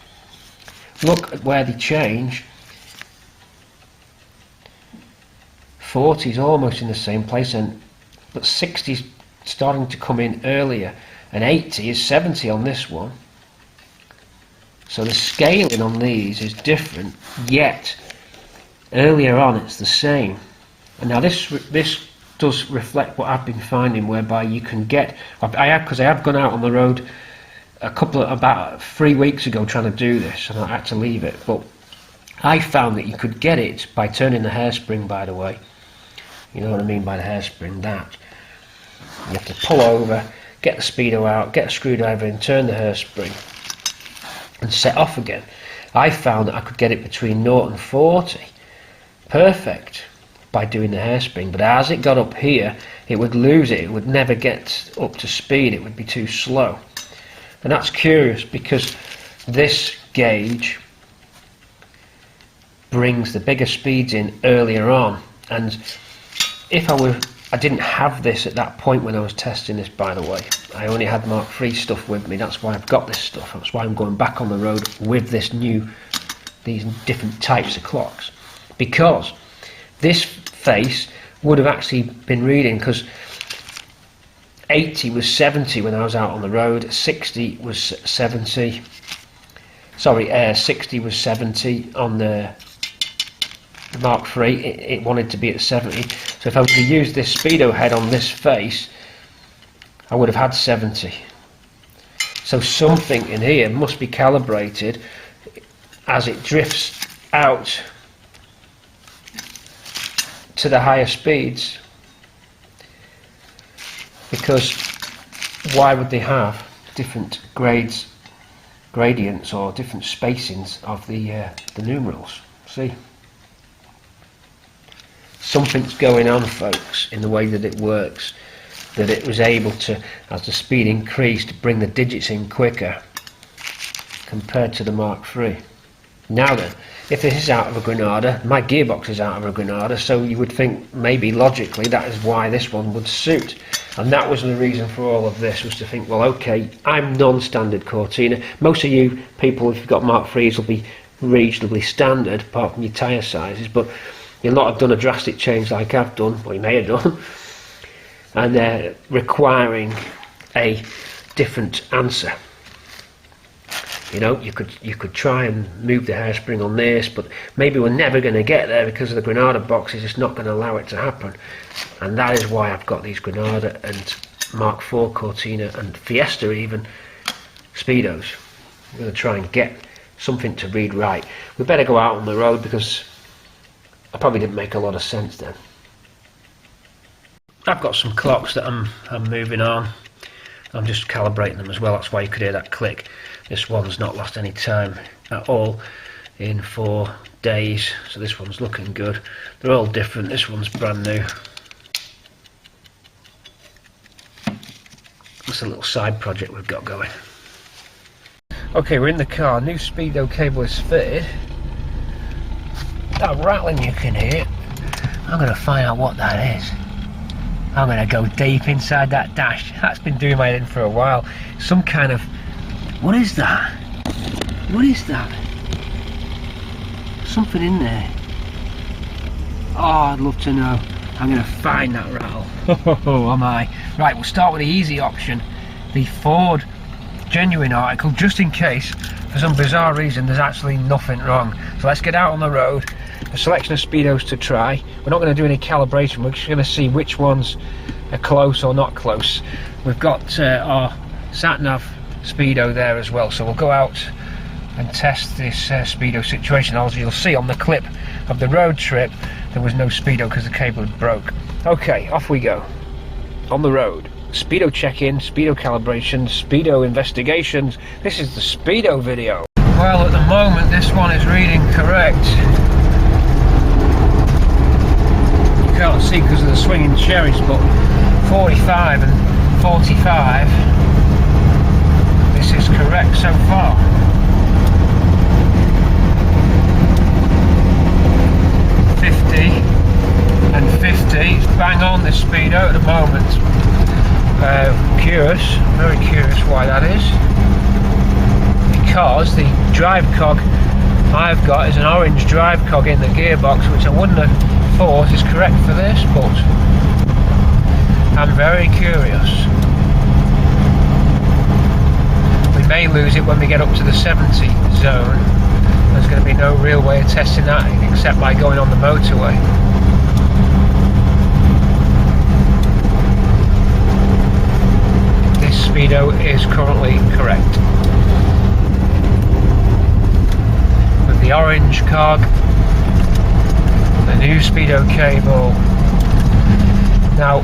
Look at where they change. 40's almost in the same place, but 60's starting to come in earlier, and 80 is 70 on this one. So the scaling on these is different, yet earlier on it's the same. And now this does reflect what I've been finding, whereby you can get, because I have gone out on the road about 3 weeks ago trying to do this, and I had to leave it, but I found that you could get it by turning the hairspring, by the way. You know what I mean by the hairspring, that. You have to pull over, get the speedo out, get a screwdriver in, turn the hairspring, and set off again. I found that I could get it between 0 and 40. Perfect. By doing the hairspring, but as it got up here it would lose it would never get up to speed, it would be too slow. And that's curious because this gauge brings the bigger speeds in earlier on, and if I didn't have this at that point when I was testing this, by the way. I only had Mk3 stuff with me, that's why I've got this stuff, that's why I'm going back on the road with these different types of clocks, because this face would have actually been reading, because 80 was 70 when I was out on the road, 60 was 70, sorry, 60 was 70 on the Mk3, it wanted to be at 70, so if I was to use this speedo head on this face, I would have had 70. So something in here must be calibrated as it drifts out to the higher speeds, because why would they have different gradients or different spacings of the numerals? See, something's going on, folks, in the way that it works, that it was able to, as the speed increased, bring the digits in quicker compared to the Mk3. Now then, if this is out of a Granada, my gearbox is out of a Granada, so you would think maybe logically that is why this one would suit. And that was the reason for all of this, was to think, well, okay, I'm non-standard Cortina. Most of you people, if you've got Mk3s, will be reasonably standard, apart from your tyre sizes, but you'll not have done a drastic change like I've done, or you may have done, and they're requiring a different answer. You know, you could try and move the hairspring on this, but maybe we're never going to get there because of the Granada box is just not going to allow it to happen. And that is why I've got these Granada and Mk3 Cortina and Fiesta even Speedos. I'm going to try and get something to read right. We better go out on the road because I probably didn't make a lot of sense then. I've got some clocks that I'm moving on. I'm just calibrating them as well, that's why you could hear that click. This one's not lost any time at all in 4 days, so this one's looking good. They're all different, this one's brand new. It's a little side project we've got going. Okay, we're in the car, new Speedo cable is fitted. That rattling you can hear, I'm going to find out what that is. I'm going to go deep inside that dash. That's been doing my head in for a while. Some kind of... What is that? What is that? Something in there. Oh, I'd love to know. I'm going to find that rattle. Oh, am I? Right, we'll start with the easy option. The Ford genuine article, just in case, for some bizarre reason, there's actually nothing wrong. So let's get out on the road. A selection of Speedos to try. We're not going to do any calibration, we're just going to see which ones are close or not close. We've got our sat-nav Speedo there as well, so we'll go out and test this Speedo situation. As you'll see on the clip of the road trip, there was no Speedo because the cable had broke. Okay, off we go. On the road. Speedo check-in, Speedo calibration, Speedo investigations. This is the Speedo video. Well, at the moment this one is reading correct. You can't see because of the swinging cherries, but 45 and 45, this is correct so far. And 50, it's bang on this Speedo at the moment. Curious, very curious why that is. Because the drive cog I've got is an orange drive cog in the gearbox, which I wouldn't have thought is correct for this, but I'm very curious. We may lose it when we get up to the 70 zone. There's going to be no real way of testing that except by going on the motorway. This Speedo is currently correct. With the orange cog, the new Speedo cable. Now,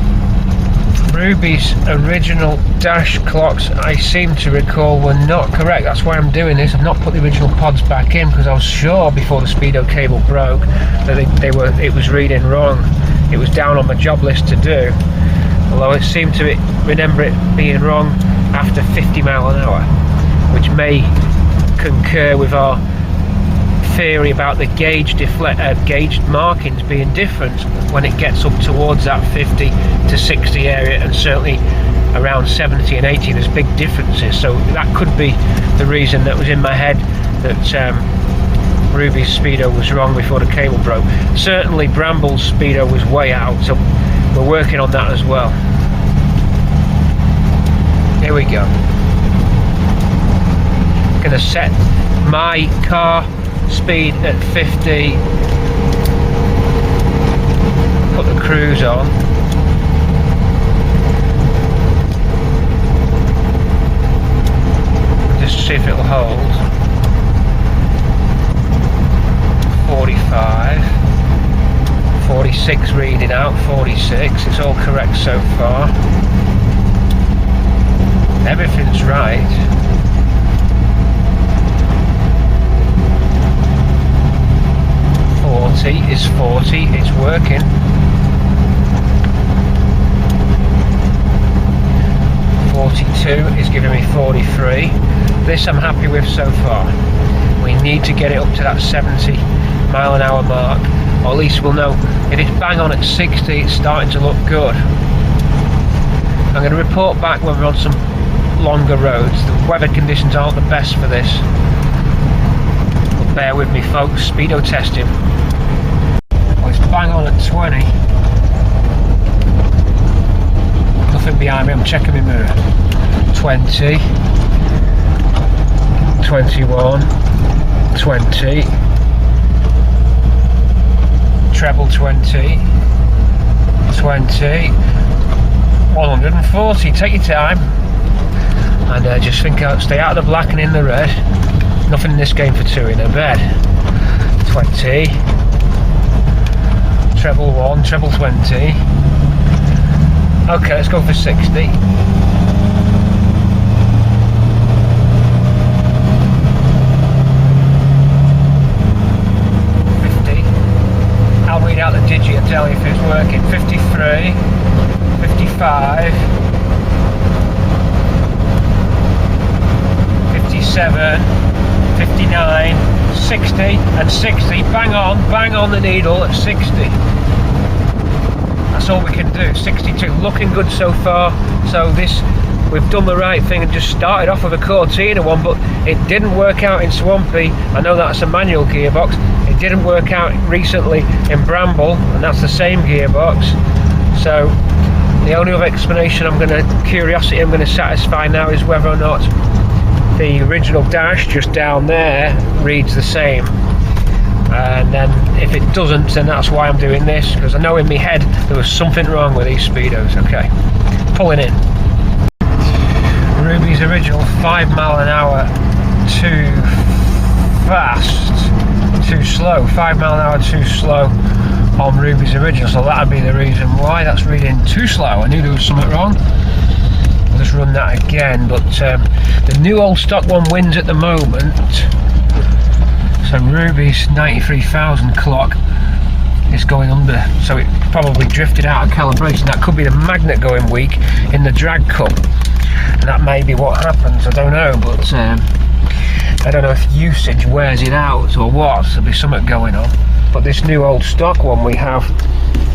Ruby's original dash clocks, I seem to recall, were not correct. That's why I'm doing this. I've not put the original pods back in because I was sure before the Speedo cable broke that it was reading wrong. It was down on my job list to do, although I seem to remember it being wrong after 50 miles an hour, which may concur with our theory about the gauged markings being different when it gets up towards that 50 to 60 area, and certainly around 70 and 80 there's big differences. So that could be the reason that was in my head that Ruby's Speedo was wrong before the cable broke. Certainly Bramble's Speedo was way out, so we're working on that as well. Here we go. Gonna set my car speed at 50, put the cruise on, just see if it'll hold. 45, 46 reading out, 46, it's all correct so far. Everything's right. 40 is 40, it's working. 42 is giving me 43. This I'm happy with so far. We need to get it up to that 70 mile an hour mark, or at least we'll know if it's bang on at 60, it's starting to look good. I'm going to report back when we're on some longer roads. The weather conditions aren't the best for this. But bear with me folks, Speedo testing. Well, it's bang on at 20. Nothing behind me, I'm checking my mirror. 20. 21, 20, treble 20, 20, 140. Take your time and just think out, stay out of the black and in the red. Nothing in this game for two in a bed. 20, treble 1, treble 20. Okay, let's go for 60. 50. I'll read out the digi and tell you if it's working. 53, 55, 57, 59, 60 and 60. Bang on the needle at 60. That's all we can do. 62, looking good so far. So this, we've done the right thing and just started off with a Cortina one, but it didn't work out in Swampy. I know that's a manual gearbox. It didn't work out recently in Bramble, and that's the same gearbox. So the only other explanation curiosity I'm going to satisfy now is whether or not the original dash just down there reads the same. And then if it doesn't, then that's why I'm doing this, because I know in my head there was something wrong with these Speedos. Okay, pulling in. Ruby's original 5 mile an hour too fast, too slow. 5 mile an hour too slow on Ruby's original, so that'd be the reason why. That's reading too slow. I knew there was something wrong. I'll just run that again, but the new old stock one wins at the moment. So Ruby's 93,000 clock is going under, so it probably drifted out of calibration. That could be the magnet going weak in the drag cup, and that may be what happens. I don't know, but I don't know if usage wears it out or what. There'll be something going on. But this new old stock one we have,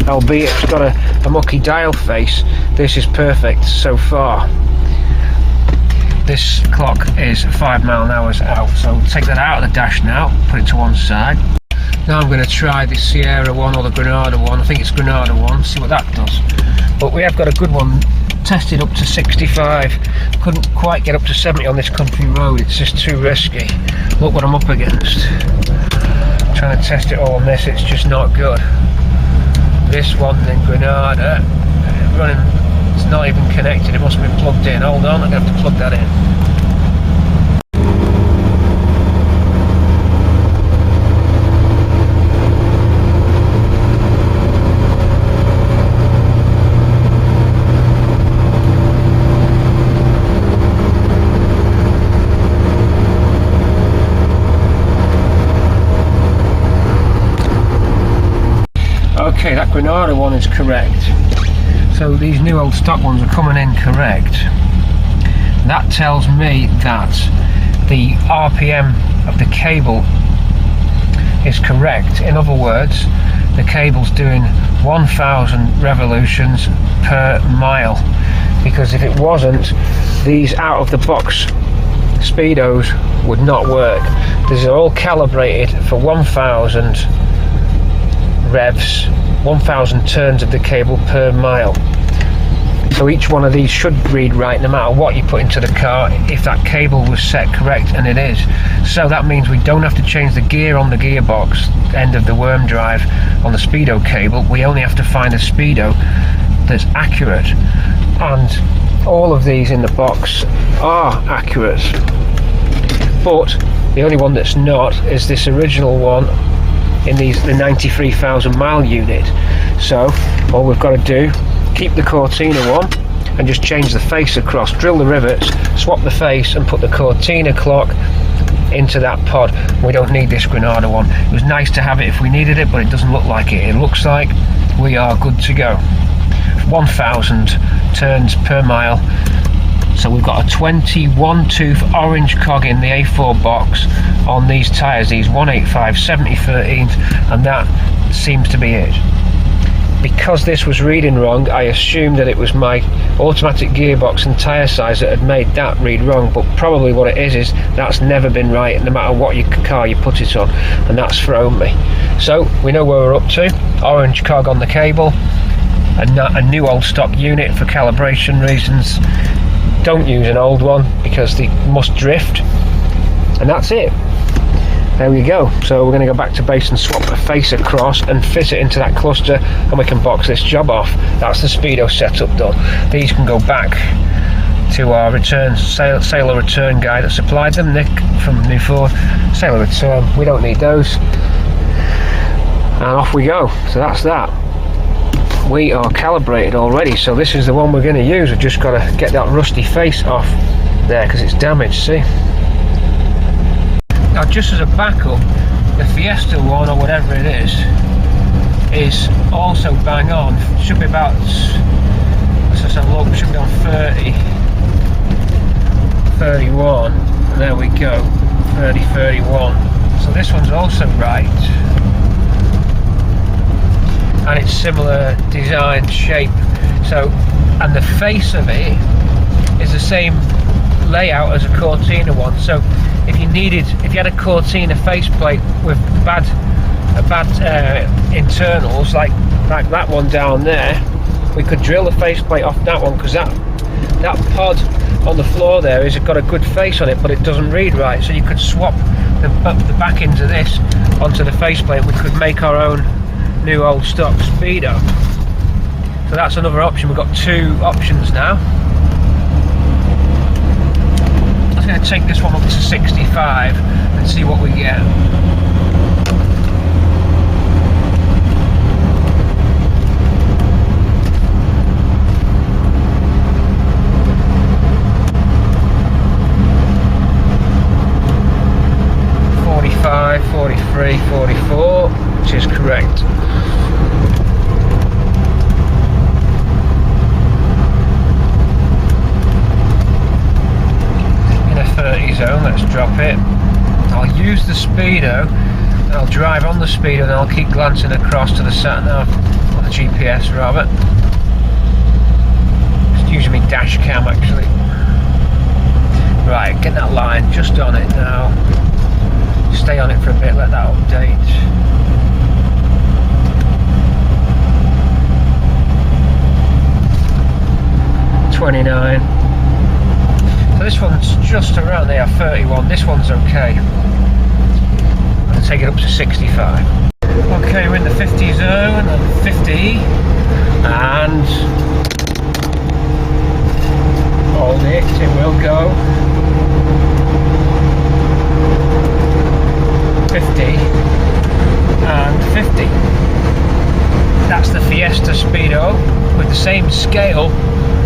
albeit it's got a mucky dial face, this is perfect so far. This clock is 5 mile an hour out, so we'll take that out of the dash now, put it to one side. Now I'm going to try the Sierra one or the Granada one. I think it's Granada one, see what that does. But we have got a good one tested up to 65. Couldn't quite get up to 70 on this country road, it's just too risky. Look what I'm up against. Trying to test it all on this, it's just not good. This one, then Granada, running. It's not even connected, it must have been plugged in. Hold on, I'm going to have to plug that in. Okay, that Granada one is correct. So these new old stock ones are coming in correct. That tells me that the RPM of the cable is correct. In other words, the cable's doing 1,000 revolutions per mile. Because if it wasn't, these out of the box Speedos would not work. These are all calibrated for 1,000 revs, 1,000 turns of the cable per mile. So each one of these should read right no matter what you put into the car, if that cable was set correct, and it is. So that means we don't have to change the gear on the gearbox end of the worm drive on the Speedo cable. We only have to find a Speedo that's accurate, and all of these in the box are accurate, but the only one that's not is this original one in the 93,000 mile unit. So all we've got to do, keep the Cortina one and just change the face across, drill the rivets, swap the face and put the Cortina clock into that pod. We don't need this Granada one. It was nice to have it if we needed it, but it doesn't look like it. It looks like we are good to go. 1,000 turns per mile. So we've got a 21 tooth orange cog in the A4 box on these tyres, these 185 70/13, and that seems to be it. Because this was reading wrong, I assumed that it was my automatic gearbox and tyre size that had made that read wrong, but probably what it is that's never been right no matter what car you put it on, and that's thrown me. So we know where we're up to. Orange cog on the cable, a new old stock unit for calibration reasons. Don't use an old one because they must drift. and that's it. There we go. So we're going to go back to base and swap the face across and fit it into that cluster, and we can box this job off. That's the Speedo setup done. These can go back to our return sale or return guy that supplied them, Nick from New Ford. Sale or return, we don't need those. And off we go. So that's that. We are calibrated already, so this is the one we're going to use. We've just got to get that rusty face off there because it's damaged, see? Now, just as a backup, the Fiesta one, or whatever it is also bang on. Should be about, let's just have a look, should be on 30, 31, and there we go, 30, 31. So this one's also right. And it's similar design, shape. So, and the face of it is the same layout as a Cortina one. So if you had a Cortina faceplate with bad internals, like that one down there, we could drill the faceplate off that one, because that pod on the floor there has got a good face on it, but it doesn't read right. So you could swap the back into this onto the faceplate. We could make our own new old stock Speedo. So that's another option. We've got two options now. I'm going to take this one up to 65 and see what we get. .45, 43, 44, which is correct. In a 30 zone, let's drop it. I'll use the Speedo, I'll drive on the Speedo, and I'll keep glancing across to the sat-nav, or the GPS rather. Just using my dash cam actually. Right, get that line just on it now. Stay on it for a bit, let that update. .29. So this one's just around there, 31. This one's okay. I'm going to take it up to 65. Okay, we're in the 50 zone, and 50, and hold it, it will go. 50 and 50. That's the Fiesta Speedo with the same scale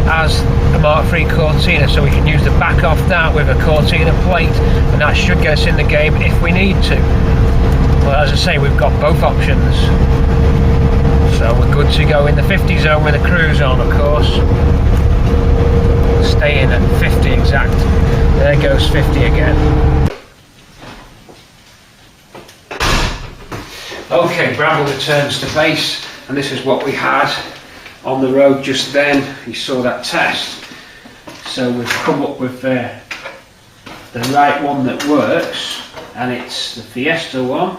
as the Mk3 Cortina, so we can use the back off that with a Cortina plate, and that should get us in the game if we need to. Well, as I say, we've got both options, so we're good to go in the 50 zone with a cruise on, of course. Stay in at 50 exact. There goes 50 again. Okay, Bramble returns to base, and this is what we had on the road just then. You saw that test. So we've come up with the right one that works, and it's the Fiesta one,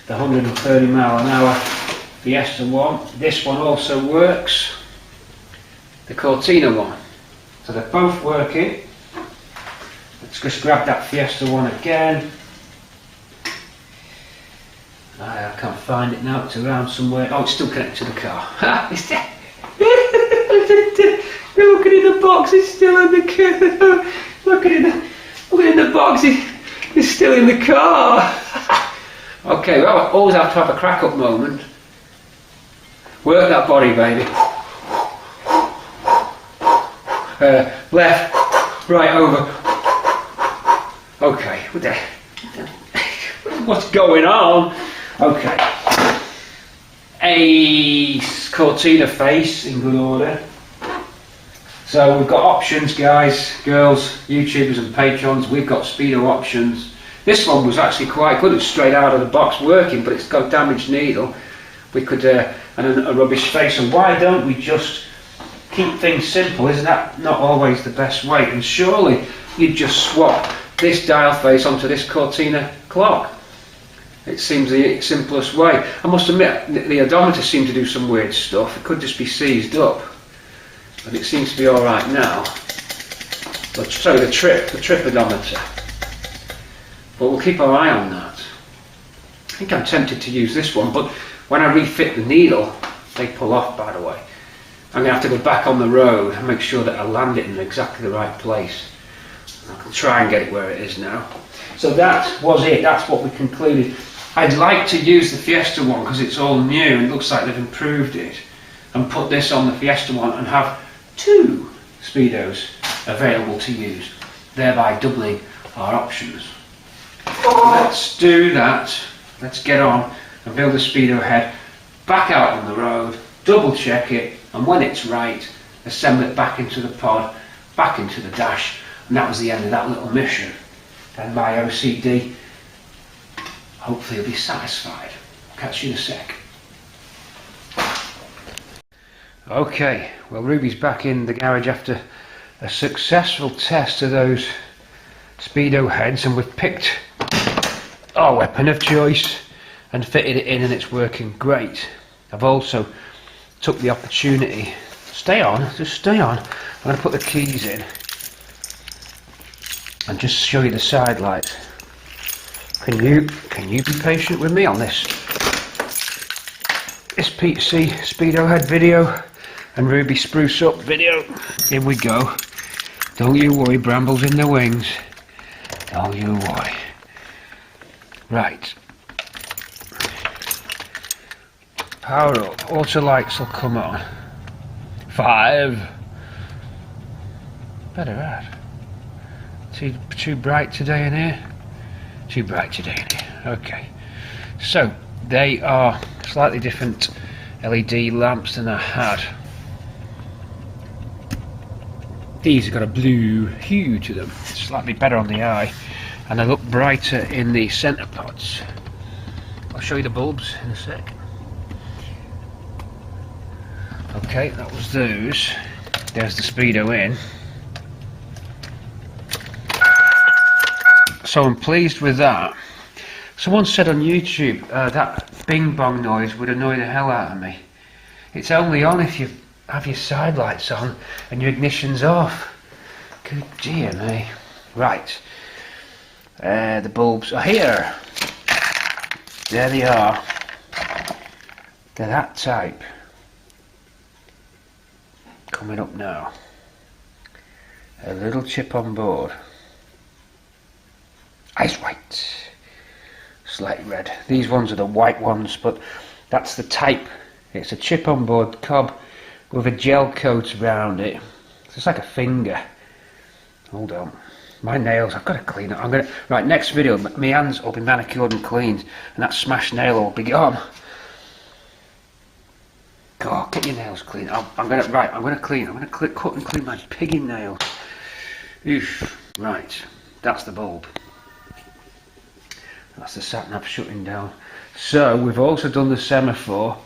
the 130 mile an hour Fiesta one. This one also works, the Cortina one. So they're both working. Let's just grab that Fiesta one again. I can't find it now, it's around somewhere. Oh, it's still connected to the car. It's there. Look at it in the box, it's still in the car. Look at it in the box, it's still in the car. Okay, well, I always have to have a crack up moment. Work that body, baby. Left, right, over. Okay, what's going on? Okay, a Cortina face in good order. So we've got options, guys, girls, YouTubers and patrons. We've got Speedo options. This one was actually quite good. It's straight out of the box working, but it's got a damaged needle. We could and a rubbish face. And why don't we just keep things simple? Isn't that not always the best way? And surely you'd just swap this dial face onto this Cortina clock. It seems the simplest way. I must admit, the odometer seemed to do some weird stuff. It could just be seized up, but it seems to be all right now. But sorry, the trip odometer. but we'll keep our eye on that. I think I'm tempted to use this one, but when I refit the needle, they pull off, by the way. I'm going to have to go back on the road and make sure that I land it in exactly the right place. I can try and get it where it is now. So that was it, that's what we concluded. I'd like to use the Fiesta one because it's all new and it looks like they've improved it, and put this on the Fiesta one and have 2 Speedos available to use, thereby doubling our options. Let's do that. Let's get on and build a Speedo head, back out on the road, double check it, and when it's right, assemble it back into the pod, back into the dash, and that was the end of that little mission. And my OCD hopefully will be satisfied. Catch you in a sec. Okay, well, Ruby's back in the garage after a successful test of those Speedo heads, and we've picked our weapon of choice and fitted it in, and it's working great. I've also took the opportunity, stay on, just stay on. I'm going to put the keys in and just show you the side lights. Can you be patient with me on this Pete C Speedo head video and Ruby spruce up video? Here we go. Don't you worry, brambles in the wings. Don't you worry. Right. Power up. Auto lights will come on. 5. Better add. Too bright today in here? Too bright today in here. Okay. So, they are slightly different LED lamps than I had. These have got a blue hue to them. Slightly better on the eye. And they look brighter in the centre pods. I'll show you the bulbs in a sec. Okay, that was those. There's the Speedo in. So I'm pleased with that. Someone said on YouTube that bing bong noise would annoy the hell out of me. It's only on if you have your side lights on and your ignition's off. Good dear me. Right. The bulbs are here. There they are. They're that type. Coming up now. A little chip on board. Ice white. Slightly red. These ones are the white ones, but that's the type. It's a chip on board cob with a gel coat around it. It's like a finger. Hold on. My nails, I've got to clean it. Right, next video, my hands will be manicured and cleaned, and that smashed nail will be gone. God, get your nails clean. I'm gonna cut and clean my piggy nails. Oof. Right, that's the bulb. That's the sat nav shutting down. So we've also done the semaphore.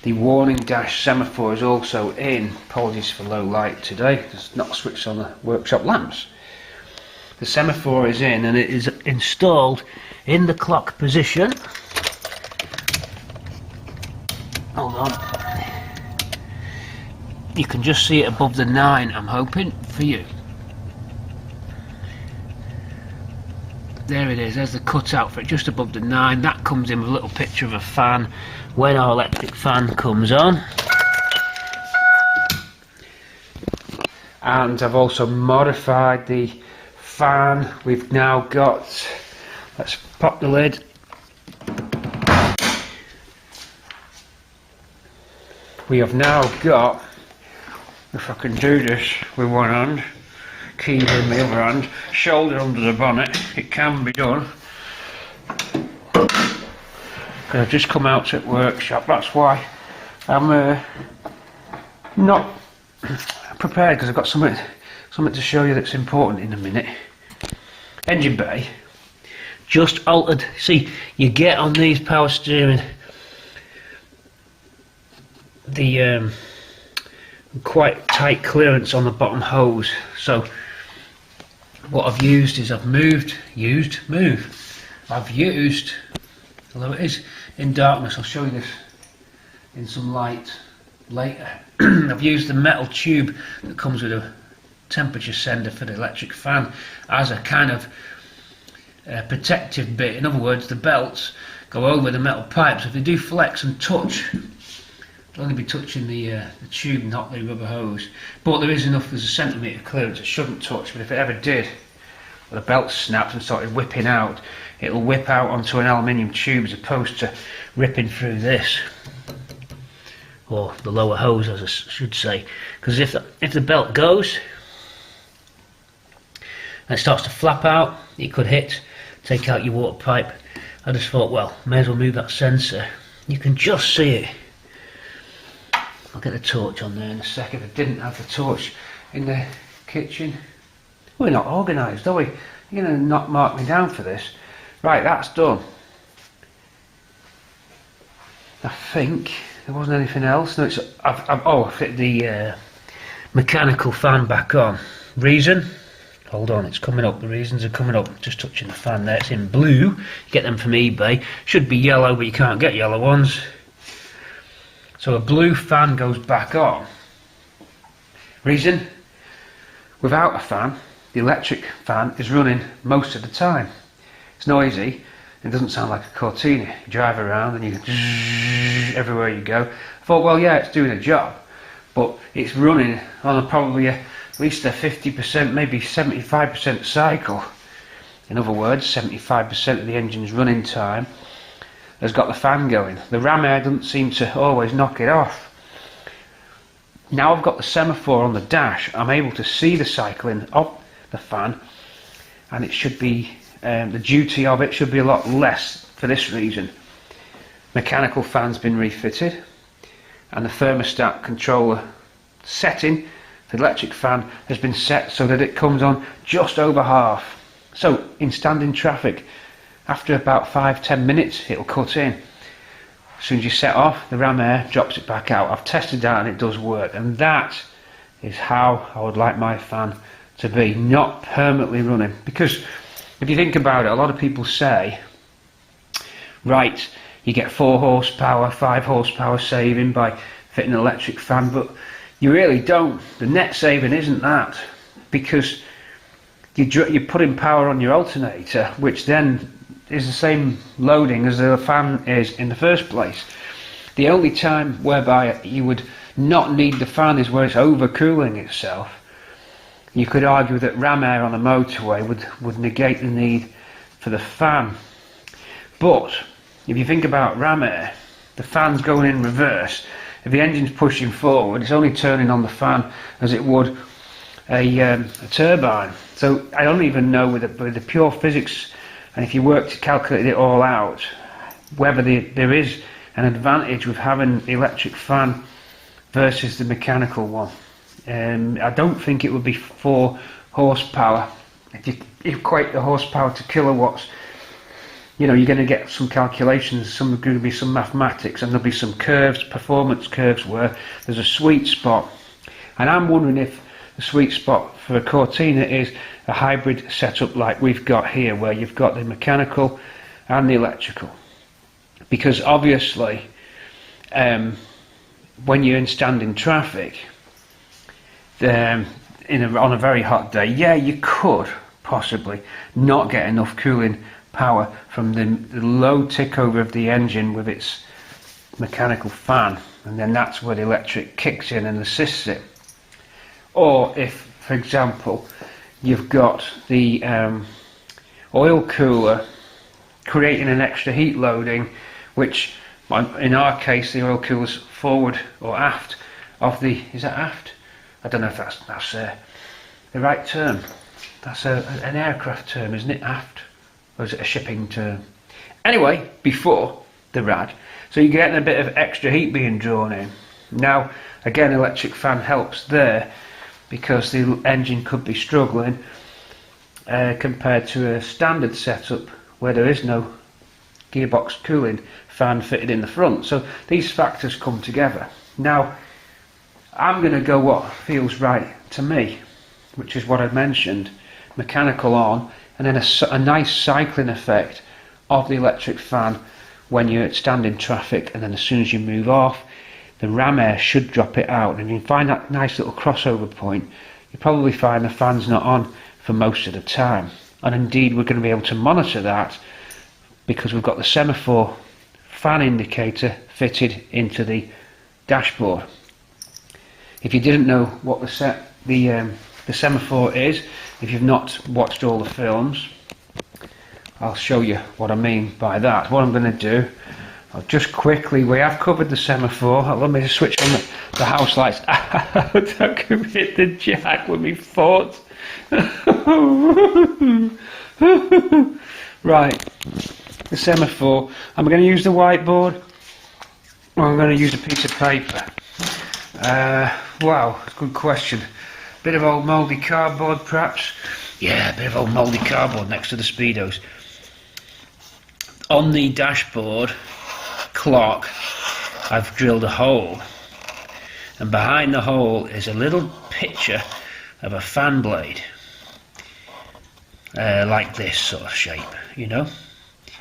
The warning dash semaphore is also in. Apologies for low light today. There's not a switch on the workshop lamps. The semaphore is in and it is installed in the clock position. Hold on. You can just see it above the 9, I'm hoping, for you. There it is, there's the cutout for it, just above the 9. That comes in with a little picture of a fan when our electric fan comes on. And I've also modified the fan. We've now got, let's pop the lid. We have now got, if I can do this with one hand, key in the other hand, shoulder under the bonnet, it can be done. I've just come out at workshop, that's why I'm not prepared, because I've got something to show you that's important in a minute. Engine bay, just altered. See, you get on these power steering the quite tight clearance on the bottom hose, so what I've used is I've used, although it is in darkness, I'll show you this in some light later. I've used the metal tube that comes with a temperature sender for the electric fan as a kind of protective bit. In other words, the belts go over the metal pipes. If they do flex and touch, it'll only be touching the tube, not the rubber hose. But there is enough, there's a centimetre clearance, it shouldn't touch, but if it ever did, or the belt snapped and started whipping out, it'll whip out onto an aluminium tube as opposed to ripping through this. Or the lower hose, as I should say. Because if the belt goes, and it starts to flap out, it could take out your water pipe. I just thought, well, may as well move that sensor. You can just see it. I'll get the torch on there in a second. If I didn't have the torch in the kitchen. We're not organised, are we? You're going to not mark me down for this. Right, that's done. I think there wasn't anything else. No, I've fit the mechanical fan back on. Reason? Hold on, it's coming up. The reasons are coming up. Just touching the fan there. It's in blue. You get them from eBay. Should be yellow, but you can't get yellow ones. So a blue fan goes back on. Reason? Without a fan, the electric fan is running most of the time. It's noisy. It doesn't sound like a Cortina. You drive around and you everywhere you go. I thought, well, yeah, it's doing a job, but it's running on probably at least a 50%, maybe 75% cycle. In other words, 75% of the engine's running time has got the fan going. The ram air doesn't seem to always knock it off. Now I've got the semaphore on the dash, I'm able to see the cycling of the fan, and it should be the duty of it should be a lot less for this reason. Mechanical fan's been refitted, and the thermostat controller setting for the electric fan has been set so that it comes on just over half. So in standing traffic, after about 5-10 minutes it'll cut in. As soon as you set off, the ram air drops it back out. I've tested that and it does work, and that is how I would like my fan to be, not permanently running. Because if you think about it, a lot of people say, right, you get 4 horsepower, 5 horsepower saving by fitting an electric fan, but you really don't. The net saving isn't that, because you're putting power on your alternator, which then is the same loading as the fan is in the first place. The only time whereby you would not need the fan is where it's overcooling itself. You could argue that ram air on a motorway would negate the need for the fan. But if you think about ram air, the fan's going in reverse. If the engine's pushing forward, it's only turning on the fan as it would a turbine. So I don't even know with the pure physics, and if you work to calculate it all out, whether there is an advantage with having the electric fan versus the mechanical one. I don't think it would be 4 horsepower. If you equate the horsepower to kilowatts, you know, you're going to get some calculations, going to be some mathematics, and there'll be some curves, performance curves, where there's a sweet spot. And I'm wondering if the sweet spot for a Cortina is a hybrid setup like we've got here, where you've got the mechanical and the electrical. Because obviously, when you're in standing traffic, on a very hot day, yeah, you could possibly not get enough cooling power from the low tick over of the engine with its mechanical fan, and then that's where the electric kicks in and assists it. Or if, for example, you've got the oil cooler creating an extra heat loading, which in our case the oil cooler's forward or aft of the, is that aft? I don't know if that's the right term. That's an aircraft term, isn't it, aft? Or is it a shipping term? Anyway, before the rad. So you're getting a bit of extra heat being drawn in. Now, again, electric fan helps there, because the engine could be struggling compared to a standard setup where there is no gearbox cooling fan fitted in the front. So these factors come together. Now, I'm going to go what feels right to me, which is what I mentioned, mechanical on, and then a nice cycling effect of the electric fan when you're at standing traffic, and then as soon as you move off, the ram air should drop it out, and you find that nice little crossover point. You probably find the fan's not on for most of the time. and indeed we're going to be able to monitor that because we've got the semaphore fan indicator fitted into the dashboard. If you didn't know what the semaphore is, if you've not watched all the films, I'll show you what I mean by that. What I'm going to do, I'll just quickly, we have covered the semaphore. Let me just switch on the house lights. Don't hit the jack with me foot. Right, the semaphore. I'm going to use the whiteboard, or I'm going to use a piece of paper. Wow, good question. Bit of old mouldy cardboard perhaps? Yeah, a bit of old mouldy cardboard next to the Speedos. On the dashboard clock I've drilled a hole, and behind the hole is a little picture of a fan blade, like this sort of shape, you know.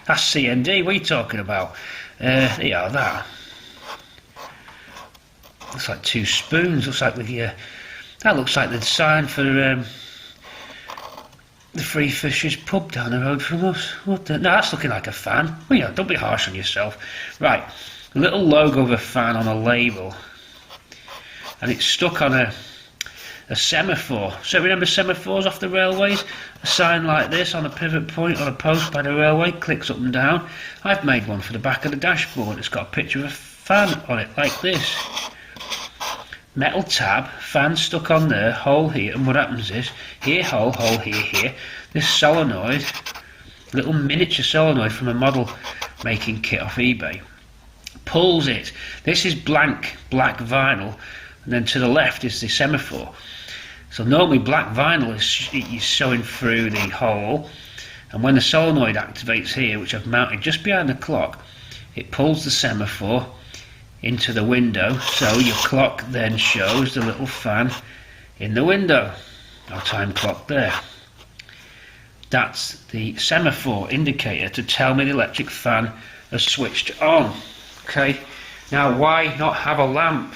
That's CND, what are you talking about? Yeah, that. Looks like two spoons, looks like that looks like the sign for the Free Fishers pub down the road from us. What the? No, that's looking like a fan. Well, you know, don't be harsh on yourself. Right, a little logo of a fan on a label, and it's stuck on a semaphore. So remember semaphores off the railways? A sign like this on a pivot point on a post by the railway, clicks up and down. I've made one for the back of the dashboard. It's got a picture of a fan on it, like this. Metal tab, fan stuck on there, hole here, and what happens is, here hole, hole here, here, this solenoid, little miniature solenoid from a model making kit off eBay, pulls it. This is black vinyl, and then to the left is the semaphore. So normally black vinyl is showing through the hole, and when the solenoid activates here, which I've mounted just behind the clock, it pulls the semaphore into the window, so your clock then shows the little fan in the window. Our time clock there. That's the semaphore indicator to tell me the electric fan has switched on. Okay, now why not have a lamp?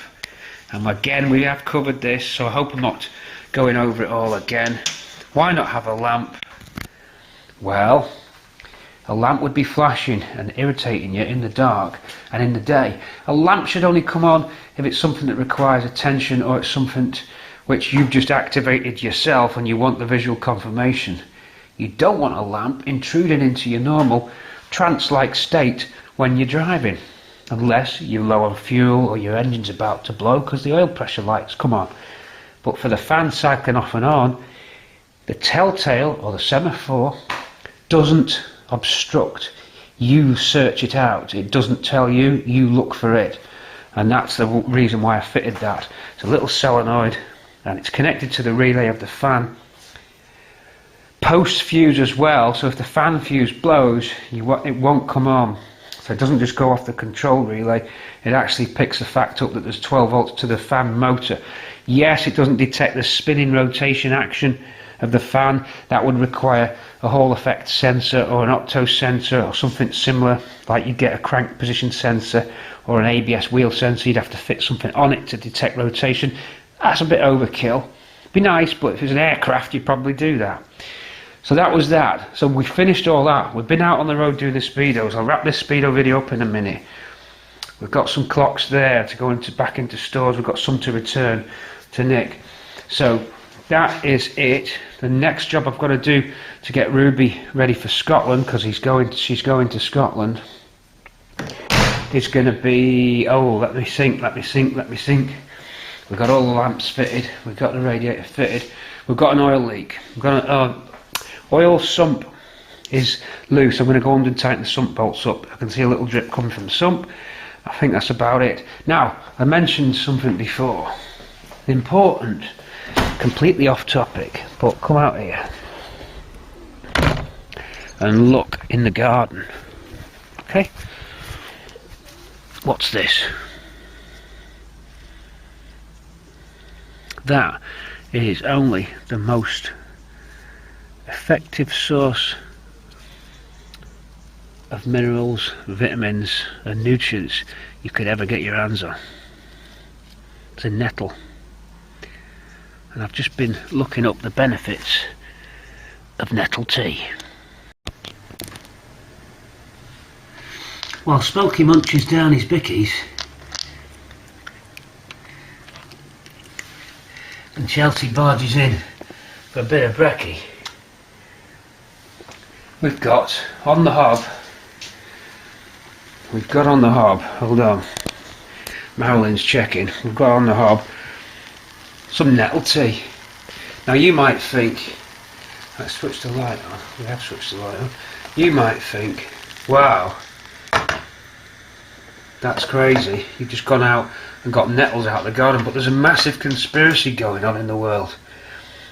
And again, we have covered this, so I hope I'm not going over it all again. Why not have a lamp? Well, a lamp would be flashing and irritating you in the dark and in the day. A lamp should only come on if it's something that requires attention, or it's something which you've just activated yourself and you want the visual confirmation. You don't want a lamp intruding into your normal trance-like state when you're driving, unless you're low on fuel or your engine's about to blow because the oil pressure lights come on. But for the fan cycling off and on, the telltale or the semaphore doesn't obstruct. You search it out. It doesn't tell you, you look for it. And that's the reason why I fitted that. It's a little solenoid and it's connected to the relay of the fan. Post fuse as well, so if the fan fuse blows, it won't come on. So it doesn't just go off the control relay, it actually picks the fact up that there's 12 volts to the fan motor. Yes, it doesn't detect the spinning rotation action of the fan. That would require a Hall effect sensor or an opto sensor or something similar, like you'd get a crank position sensor or an ABS wheel sensor. You'd have to fit something on it to detect rotation. That's a bit overkill. Be nice, but if it's an aircraft you'd probably do that. So that was that. So we finished all that. We've been out on the road doing the Speedos. I'll wrap this Speedo video up in a minute. We've got some clocks there to go back into stores. We've got some to return to Nick. So that is it. The next job I've got to do to get Ruby ready for Scotland, because she's going to Scotland, is going to be, oh, let me think. We've got all the lamps fitted, we've got the radiator fitted, we've got an oil leak. We've got an oil sump is loose. I'm going to go under and tighten the sump bolts up. I can see a little drip coming from the sump. I think that's about it. Now, I mentioned something before. Important, completely off topic, but come out here and look in the garden. Okay? What's this? That is only the most effective source of minerals, vitamins and nutrients you could ever get your hands on. It's a nettle, and I've just been looking up the benefits of nettle tea. While Smoky munches down his bickies and Chelsea barges in for a bit of brekkie, we've got on the hob, hold on, Marilyn's checking, we've got on the hob some nettle tea. Now you might think, let's switch the light on, we have switched the light on, you might think, wow, that's crazy, you've just gone out and got nettles out of the garden, but there's a massive conspiracy going on in the world.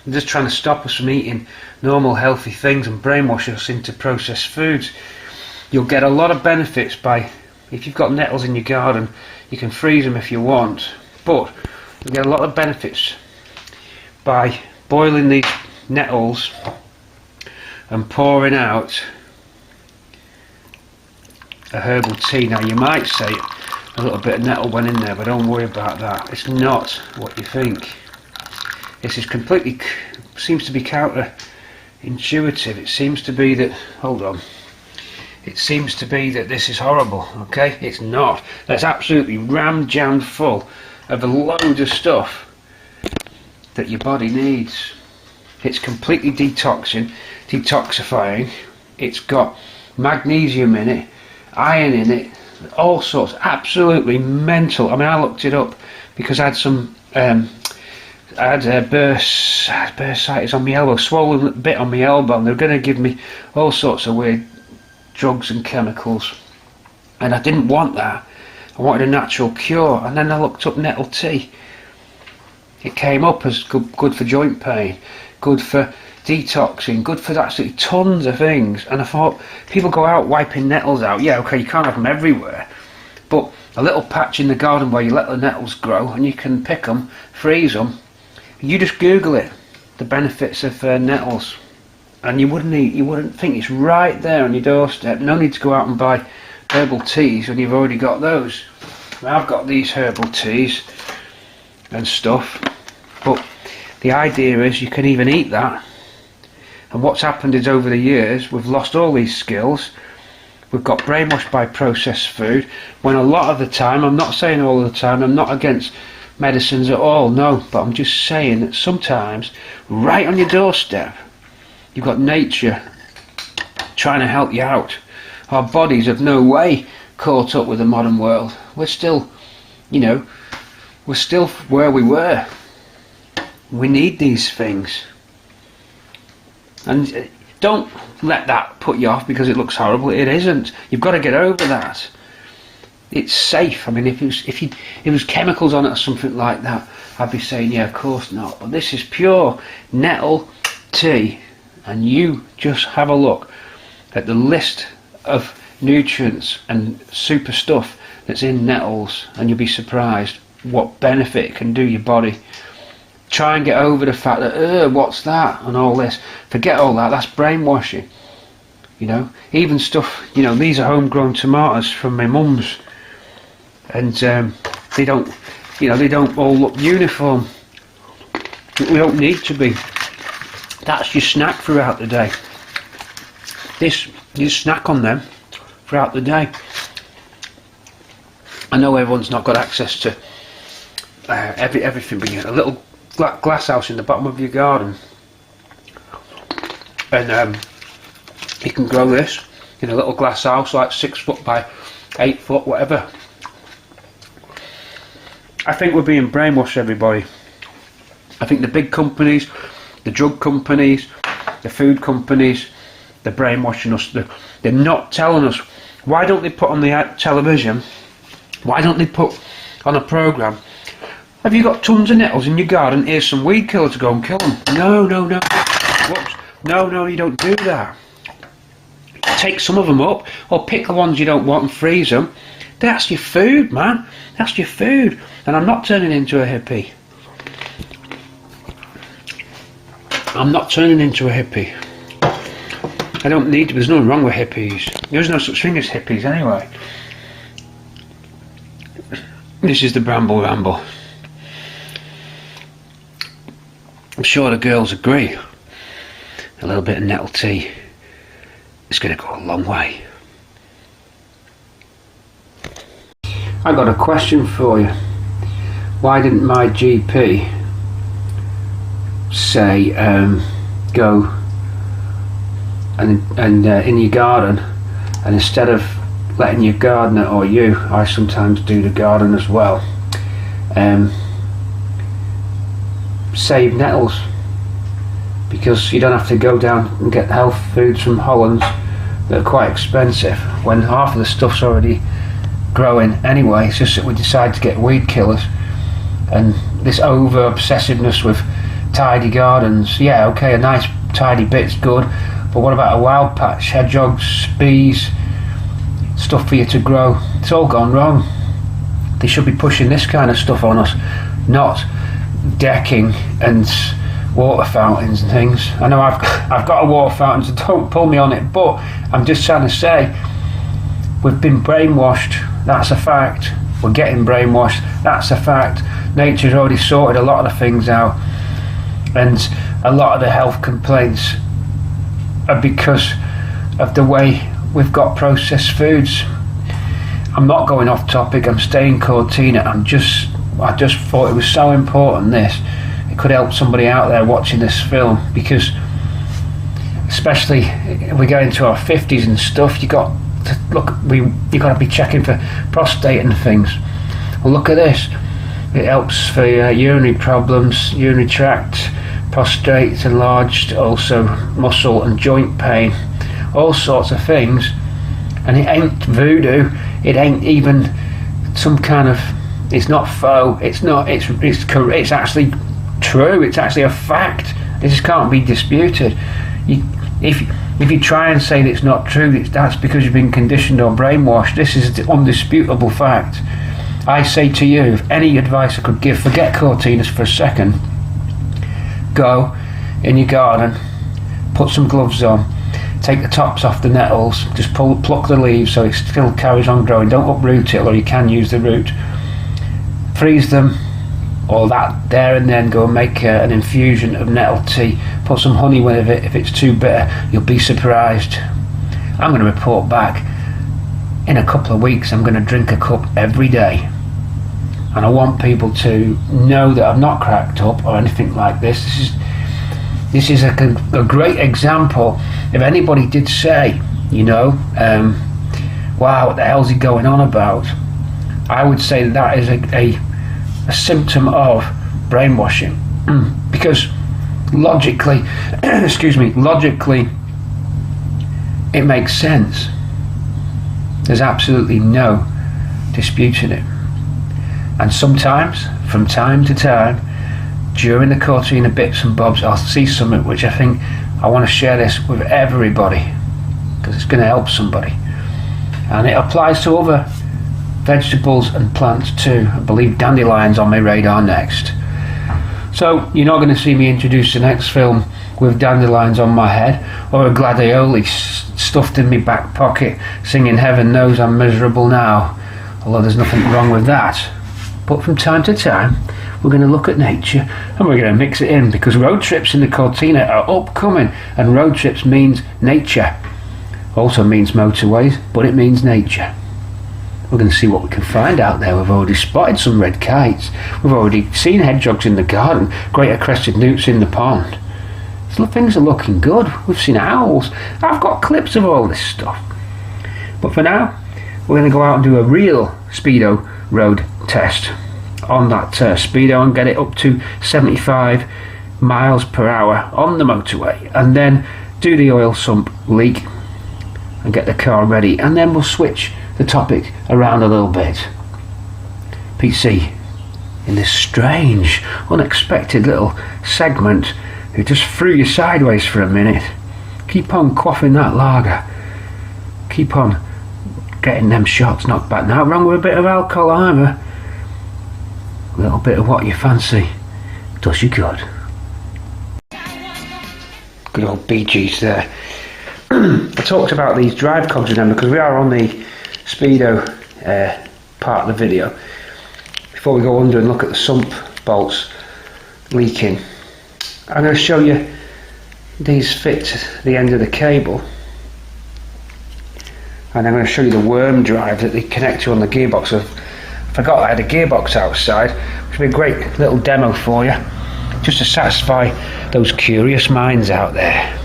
They're just trying to stop us from eating normal healthy things and brainwash us into processed foods. You'll get a lot of benefits by, if you've got nettles in your garden, you can freeze them if you want, but you'll get a lot of benefits by boiling these nettles and pouring out a herbal tea. Now you might say a little bit of nettle went in there, but don't worry about that. It's not what you think. This is completely, seems to be counter-intuitive. It seems to be that, hold on, it seems to be that this is horrible, okay? It's not. That's absolutely ram-jammed full of a load of stuff that your body needs. It's completely detoxifying. It's got magnesium in it, iron in it, all sorts, absolutely mental. I mean, I looked it up because I had some, I had bursitis on my elbow, swollen bit on my elbow, and they were going to give me all sorts of weird drugs and chemicals, and I didn't want that. I wanted a natural cure, and then I looked up nettle tea. It came up as good for joint pain, good for detoxing, good for absolutely tons of things. And I thought, people go out wiping nettles out, yeah, okay, you can't have them everywhere, but a little patch in the garden where you let the nettles grow and you can pick them, freeze them. You just Google it, the benefits of nettles, and you wouldn't think it's right there on your doorstep. No need to go out and buy herbal teas when you've already got those. Now, I've got these herbal teas and stuff, but the idea is you can even eat that. And what's happened is, over the years, we've lost all these skills. We've got brainwashed by processed food, when a lot of the time, I'm not saying all the time, I'm not against medicines at all, no, but I'm just saying that sometimes, right on your doorstep, you've got nature trying to help you out. Our bodies have no way caught up with the modern world. We're still, you know, we're still where we were. We need these things. And don't let that put you off because it looks horrible. It isn't. You've got to get over that. It's safe. I mean, if it was chemicals on it or something like that, I'd be saying, yeah, of course not. But this is pure nettle tea, and you just have a look at the list of nutrients and super stuff that's in nettles, and you'll be surprised what benefit it can do your body. Try and get over the fact that, what's that, and all this. Forget all that. That's brainwashing. You know, even stuff. You know, these are homegrown tomatoes from my mum's, and they don't. You know, they don't all look uniform. We don't need to be. That's your snack throughout the day. This, you snack on them throughout the day. I know everyone's not got access to everything, but you get a little glass house in the bottom of your garden, and you can grow this in a little glass house, like 6 foot by 8 foot, whatever. I think we're being brainwashed, everybody. I think the big companies, the drug companies, the food companies, they're brainwashing us. They're not telling us. Why don't they put on the television, why don't they put on a programme, have you got tons of nettles in your garden, here's some weed killer to go and kill them? No, no, no. Whoops. No, no, you don't do that. Take some of them up, or pick the ones you don't want and freeze them. That's your food, man. That's your food. And I'm not turning into a hippie. I'm not turning into a hippie. I don't need to. There's nothing wrong with hippies. There's no such thing as hippies anyway. This is the Bramble Ramble. I'm sure the girls agree. a little bit of nettle tea, it's going to go a long way. I got a question for you. Why didn't my GP say go and in your garden, and instead of letting your gardener, or you, I sometimes do the garden as well, save nettles, because you don't have to go down and get health foods from Holland that are quite expensive when half of the stuff's already growing anyway. It's just that we decide to get weed killers, and this over obsessiveness with tidy gardens. Yeah, okay, a nice tidy bit's good, but what about a wild patch? Hedgehogs, bees, stuff for you to grow. It's all gone wrong. They should be pushing this kind of stuff on us, not decking and water fountains and things. I know I've got a water fountain, so don't pull me on it, but I'm just trying to say we've been brainwashed. That's a fact. We're getting brainwashed. That's a fact. Nature's already sorted a lot of the things out, and a lot of the health complaints are because of the way we've got processed foods. I'm not going off topic, I'm staying Cortina. I just thought it was so important, this. It could help somebody out there watching this film, because especially if we go into our 50s and stuff, you got to you got to be checking for prostate and things. Well, look at this. It helps for urinary problems, urinary tract, prostate enlarged, also muscle and joint pain, all sorts of things. And it ain't voodoo, it ain't even some kind of, it's not faux, it's actually true, it's actually a fact. This can't be disputed. If you try and say that it's not true, that's because you've been conditioned or brainwashed. This is the undisputable fact. I say to you, if any advice I could give, forget Cortinas for a second. Go in your garden, put some gloves on, take the tops off the nettles, just pluck the leaves so it still carries on growing. Don't uproot it, or you can use the root. Freeze them, or that there and then go and make an infusion of nettle tea. Put some honey with it. If it's too bitter, you'll be surprised. I'm going to report back in a couple of weeks. I'm going to drink a cup every day, and I want people to know that I've not cracked up or anything like this. This is a great example. If anybody did say, wow, what the hell's he going on about, I would say that is a symptom of brainwashing. Because logically, logically it makes sense. There's absolutely no disputing it. And sometimes, from time to time, during the Cortina bits and bobs, I'll see something which I think I want to share this with everybody, because it's going to help somebody. And it applies to other vegetables and plants too. I believe dandelions on my radar next. So you're not going to see me introduce the next film with dandelions on my head, or a gladioli stuffed in my back pocket singing "Heaven Knows I'm Miserable Now," although there's nothing wrong with that. But from time to time we're going to look at nature, and we're going to mix it in, because road trips in the Cortina are upcoming, and road trips means nature. Also means motorways, but it means nature. We're going to see what we can find out there. We've already spotted some red kites. We've already seen hedgehogs in the garden, greater crested newts in the pond. So things are looking good. We've seen owls. I've got clips of all this stuff. But for now, we're going to go out and do a real Speedo road test on that Speedo and get it up to 75 miles per hour on the motorway, and then do the oil sump leak and get the car ready, and then we'll switch the topic around a little bit. PC, in this strange, unexpected little segment, who just threw you sideways for a minute. Keep on quaffing that lager. Keep on getting them shots knocked back. Not wrong with a bit of alcohol either. A little bit of what you fancy does you good. Good old Bee Gees there. I talked about these drive cogs again because we are on the Speedo part of the video. Before we go under and look at the sump bolts leaking, I'm going to show you these fit the end of the cable, and I'm going to show you the worm drive that they connect to on the gearbox. I forgot I had a gearbox outside, which would be a great little demo for you, just to satisfy those curious minds out there.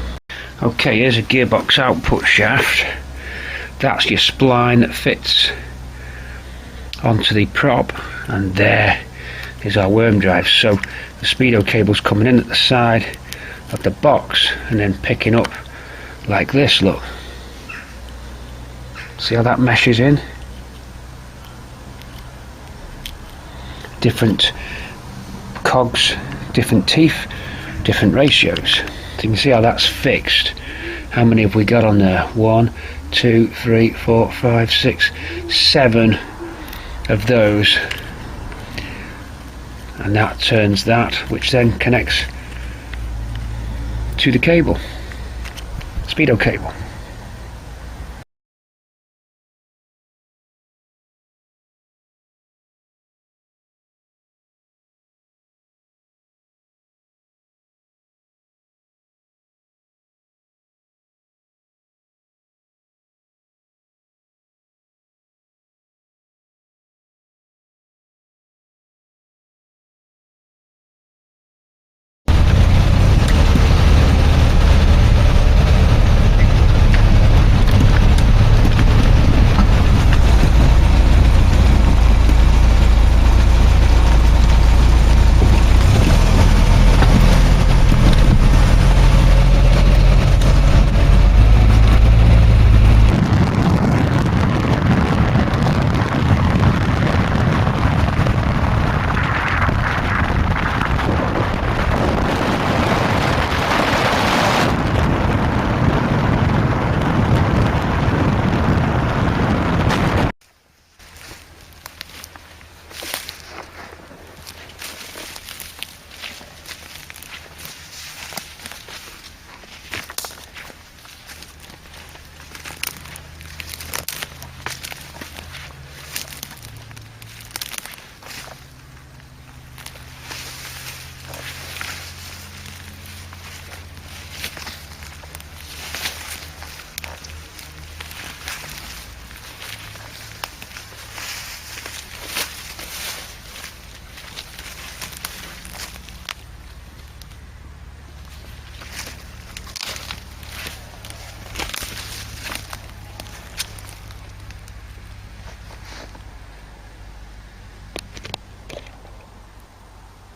Okay, here's a gearbox output shaft. That's your spline that fits onto the prop, and there is our worm drive. So the Speedo cable's coming in at the side of the box and then picking up like this, look. See how that meshes in? Different cogs, different teeth, different ratios. So you can see how that's fixed. How many have we got on there? 1, 2, 3, 4, 5, 6, 7 of those. And that turns that, which then connects to the cable, Speedo cable.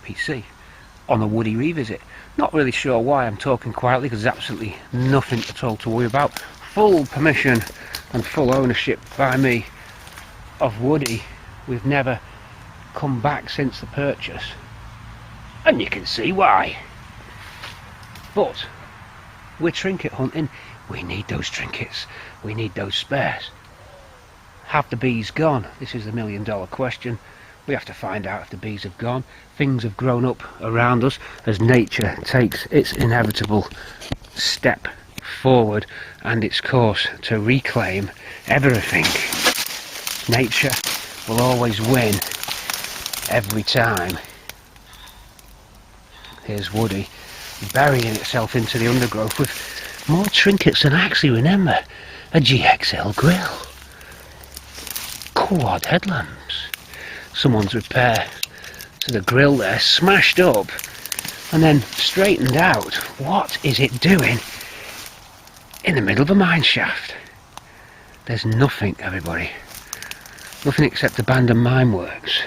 PC on a Woody revisit. Not really sure why I'm talking quietly, because there's absolutely nothing at all to worry about. Full permission and full ownership by me of Woody. We've never come back since the purchase, and you can see why. But we're trinket hunting. We need those trinkets, we need those spares. Have the bees gone? This is the $1,000,000 question. We have to find out if the bees have gone. Things have grown up around us as nature takes its inevitable step forward and its course to reclaim everything. Nature will always win every time. Here's Woody burying itself into the undergrowth with more trinkets than I actually remember. A GXL grill, quad headlamps, someone's repair to the grill there, smashed up and then straightened out. What is it doing in the middle of a mine shaft? There's nothing, everybody. Nothing except abandoned mine works.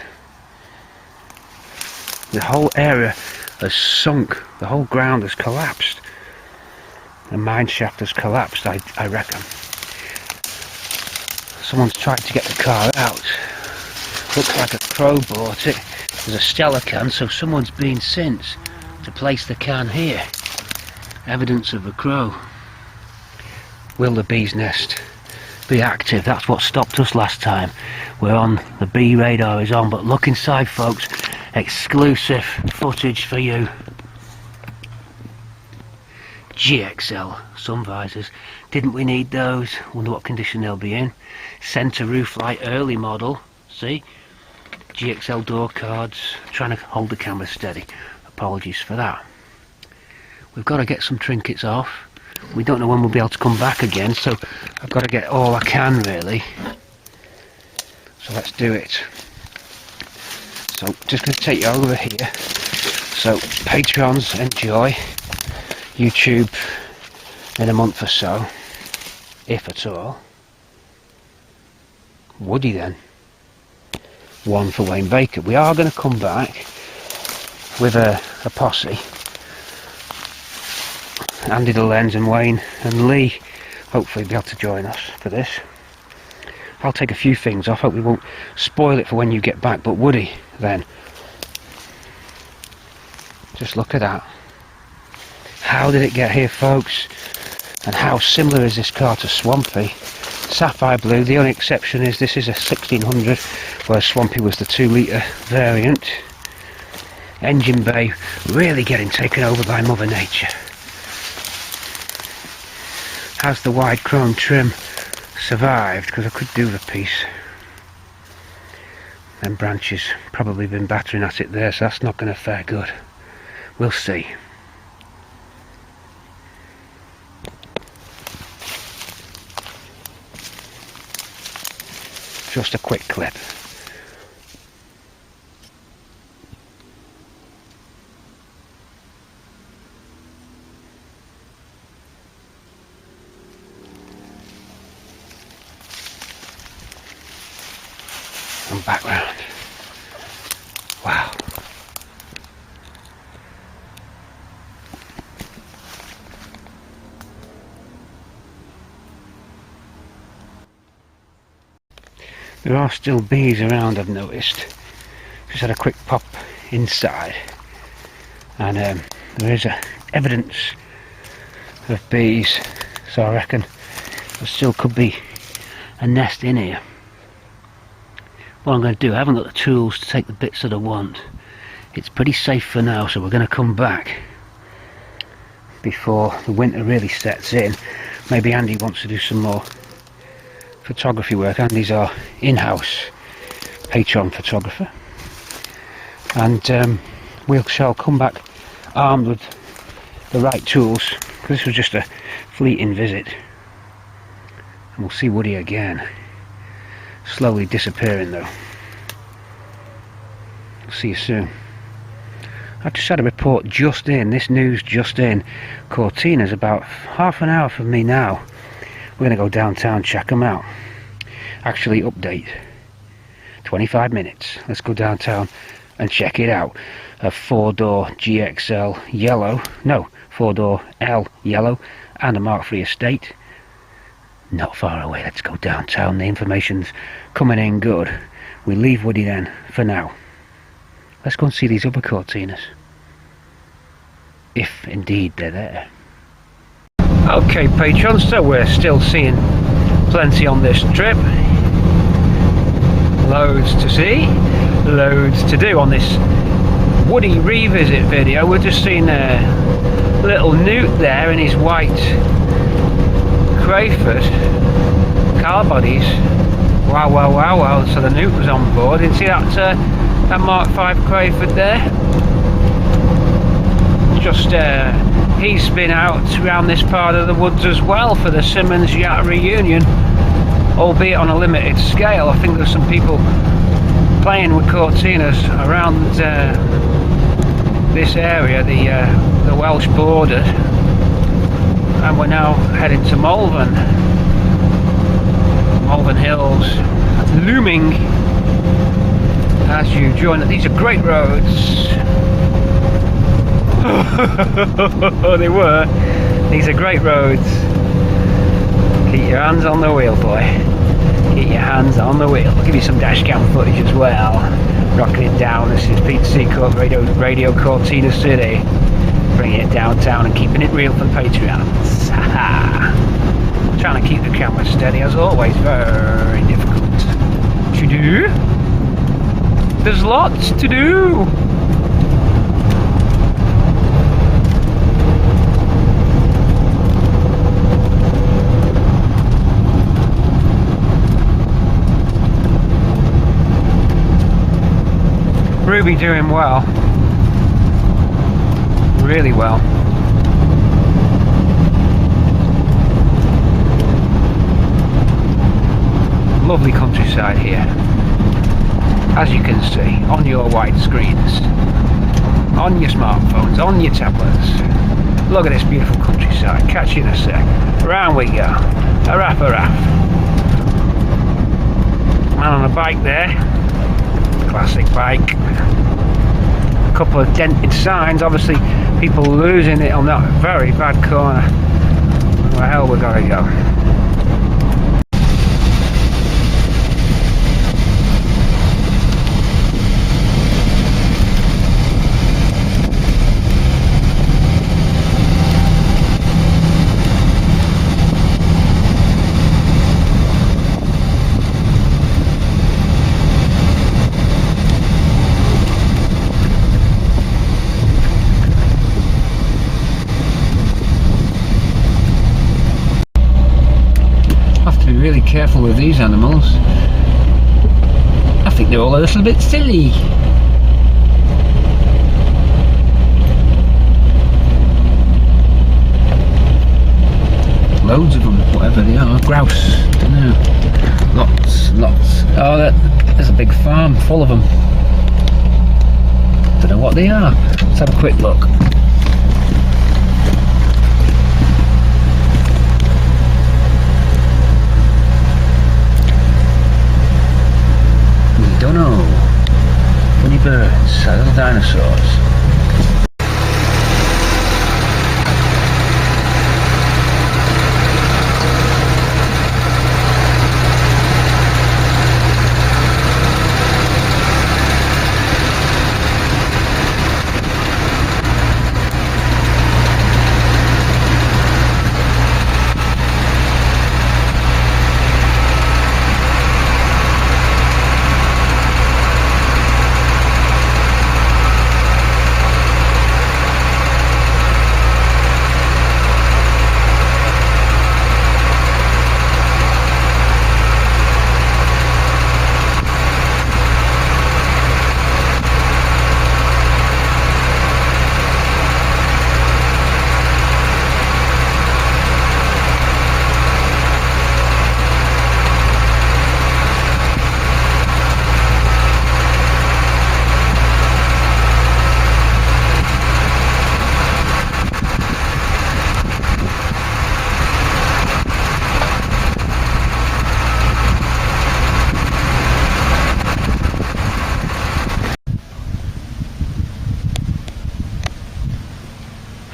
The whole area has sunk, the whole ground has collapsed. The mine shaft has collapsed, I reckon. Someone's tried to get the car out. Looks like a crow bought it. There's a Stella can, so someone's been since to place the can here. Evidence of a crow. Will the bee's nest be active? That's what stopped us last time. We're on, the bee radar is on, but look inside, folks. Exclusive footage for you. GXL sun visors. Didn't we need those? Wonder what condition they'll be in. Centre roof light early model. See? GXL door cards. Trying to hold the camera steady. Apologies for that. we've got to get some trinkets off. We don't know when we'll be able to come back again, so I've got to get all I can really. So let's do it. So just going to take you over here. So Patrons, enjoy. YouTube in a month or so, if at all. Woody then. One for Wayne Baker. We are going to come back with a posse. Andy the Lens and Wayne and Lee hopefully be able to join us for this. I'll take a few things off, hope we won't spoil it for when you get back, but Woody then. Just look at that. How did it get here, folks? And how similar is this car to Swampy? Sapphire blue, the only exception is this is a 1600, where Swampy was the 2 litre variant. Engine bay really getting taken over by Mother Nature. Has the wide chrome trim survived? Because I could do the piece. Them branches probably been battering at it there, so that's not going to fare good. We'll see. Just a quick clip. And back round. Wow. There are still bees around, I've noticed. Just had a quick pop inside, and there is evidence of bees, so I reckon there still could be a nest in here. What I'm going to do, I haven't got the tools to take the bits that I want. It's pretty safe for now, so we're going to come back before the winter really sets in. Maybe Andy wants to do some more photography work. Andy's our in-house Patron photographer, and we shall come back armed with the right tools, because this was just a fleeting visit, and we'll see Woody again. Slowly disappearing though. I'll see you soon. I just had a report just in, this news just in. Cortina's about half an hour from me now. We're going to go downtown, check them out. Actually, update. 25 minutes. Let's go downtown and check it out. A 4-door GXL yellow. No, 4-door L yellow. And a Mark III estate. Not far away. Let's go downtown. The information's coming in good. We leave Woody then, for now. Let's go and see these other Cortinas. If indeed they're there. Okay, patrons, so we're still seeing plenty on this trip. Loads to see, loads to do on this Woody revisit video. We're just seeing a little Newt there in his white Crayford car bodies. Wow, wow, wow, wow. So the Newt was on board. Didn't see that Mark V Crayford there. Just he's been out around this part of the woods as well for the Simmons Yacht reunion, albeit on a limited scale. I think there's some people playing with Cortinas around this area, the Welsh border, and we're now heading to Malvern Hills, looming as you join it. These are great roads. They were. These are great roads. Keep your hands on the wheel, boy. Keep your hands on the wheel. I'll give you some dash cam footage as well. Rocking it down. This is Pete Seacourt, Radio Cortina City. Bringing it downtown and keeping it real for the Patreons. Trying to keep the camera steady as always. Very difficult to do. There's lots to do. Ruby doing well, really well. lovely countryside here, as you can see on your wide screens, on your smartphones, on your tablets. Look at this beautiful countryside. Catch you in a sec. Round we go. Araf, araf. Man on a bike there. Classic bike. A couple of dented signs, obviously people losing it on that very bad corner. Where the hell we gotta go? Really careful with these animals. I think they're all a little bit silly. Loads of them, whatever they are. Grouse, I don't know. Lots. Oh, there's a big farm full of them. Don't know what they are. Let's have a quick look. Don't know. Funny birds, little dinosaurs.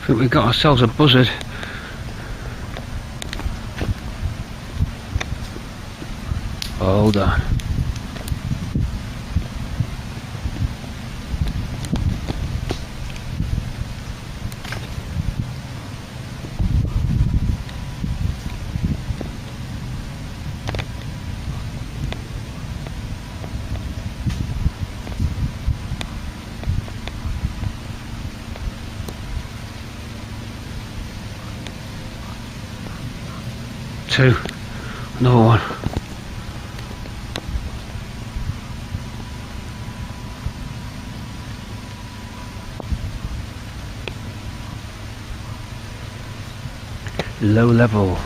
I think we've got ourselves a buzzard. Hold on. Two. Another one. Low level.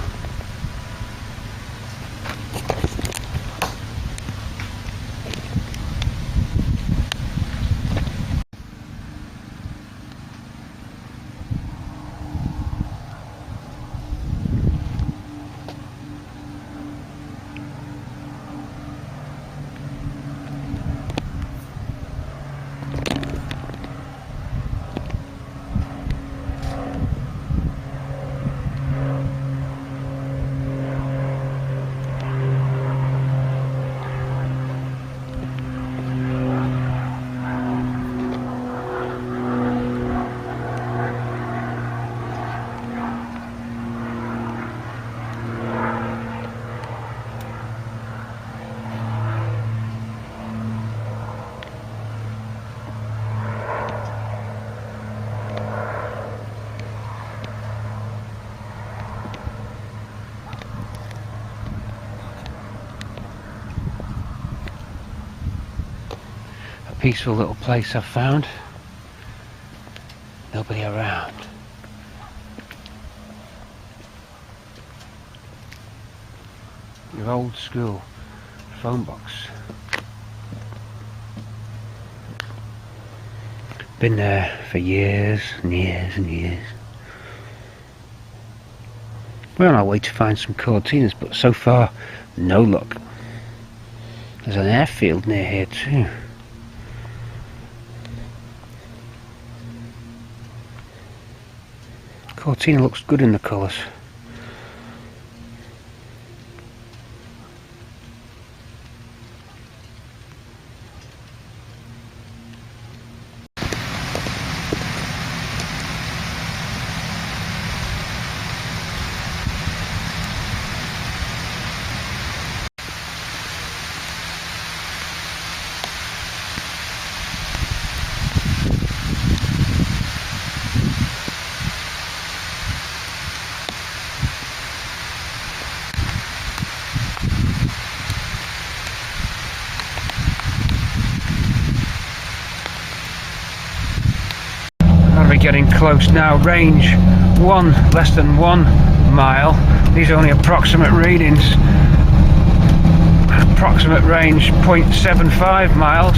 Peaceful little place I've found. Nobody around. Your old school phone box. Been there for years and years and years. We're on our way to find some Cortinas, but so far, no luck. There's an airfield near here too. Cortina looks good in the colours. Getting close now. Range less than 1 mile. These are only approximate readings. Approximate range 0.75 miles.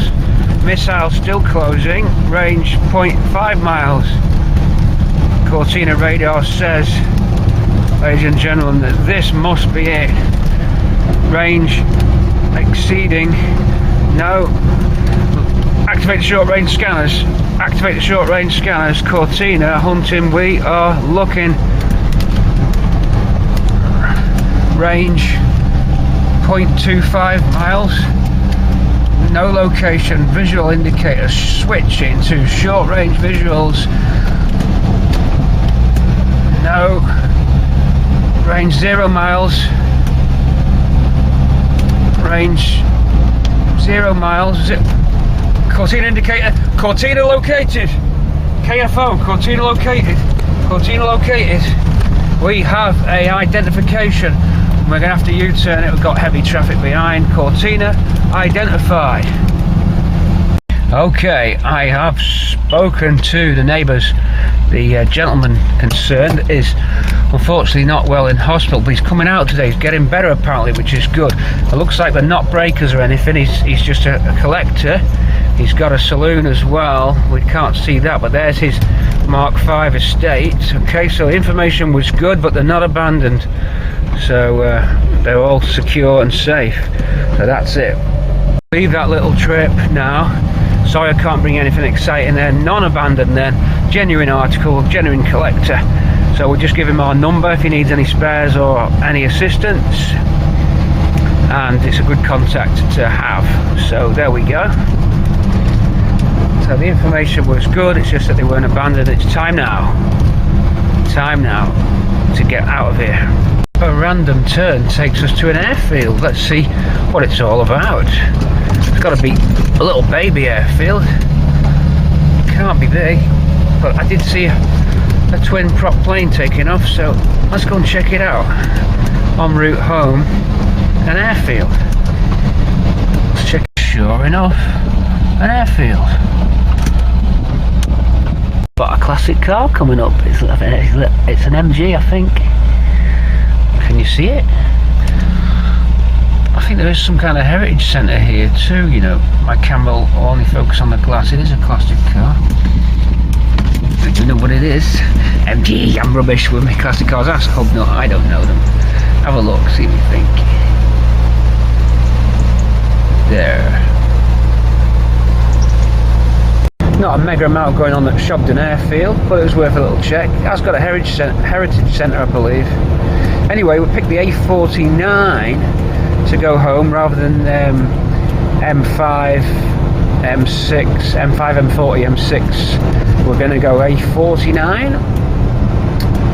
Missile still closing. Range 0.5 miles. Cortina radar says, ladies and gentlemen, that this must be it. Range exceeding. No. Activate the short range scanners. Activate the short range scanners. Cortina hunting. We are looking. Range 0.25 miles. No location. Visual indicator switching to short range visuals. No. Range 0 miles. Range 0 miles. Cortina indicator. Cortina located. KFO. Cortina located. Cortina located. We have a identification. We're going to have to U-turn it. We've got heavy traffic behind. Cortina identified. Okay, I have spoken to the neighbours. The gentleman concerned is unfortunately not well in hospital, but he's coming out today. He's getting better apparently, which is good. It looks like they're not breakers or anything. He's just a collector. He's got a saloon as well. We can't see that, but there's his Mk3 estate. Okay, so information was good, but they're not abandoned. So they're all secure and safe. So that's it. Leave that little trip now. Sorry I can't bring anything exciting there. Non-abandoned then. Genuine article, genuine collector. So we'll just give him our number if he needs any spares or any assistance. And it's a good contact to have. So there we go. So the information was good, it's just that they weren't abandoned. It's time now to get out of here. A random turn takes us to an airfield. Let's see what it's all about. It's got to be a little baby airfield. Can't be big, but I did see a twin prop plane taking off, so let's go and check it out. En route home, an airfield. Let's check it. Sure enough, an airfield. Got a classic car coming up. It's an MG, I think. Can you see it? I think there is some kind of heritage centre here too, you know. My camera will only focus on the glass. It is a classic car. Do you know what it is? MG, I'm rubbish with my classic cars. I hope not, I don't know them. Have a look, see what you think. There. Not a mega amount going on at Shobden Airfield, but it was worth a little check. It has got a heritage centre, I believe. Anyway, we picked the A49 to go home rather than M5, M6, M5, M40, M6. We're going to go A49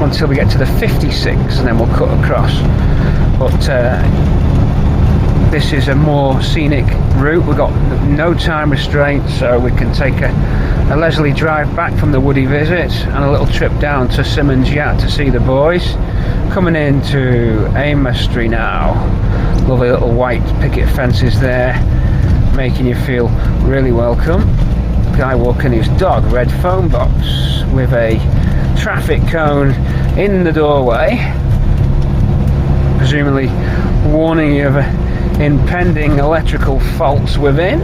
until we get to the 56 and then we'll cut across. But this is a more scenic route. We've got no time restraint, so we can take a leisurely drive back from the Woody visit and a little trip down to Simmons Yacht to see the boys. Coming into Amesbury now. Lovely little white picket fences there, making you feel really welcome. Guy walking his dog, red phone box with a traffic cone in the doorway, presumably warning you of impending electrical faults within.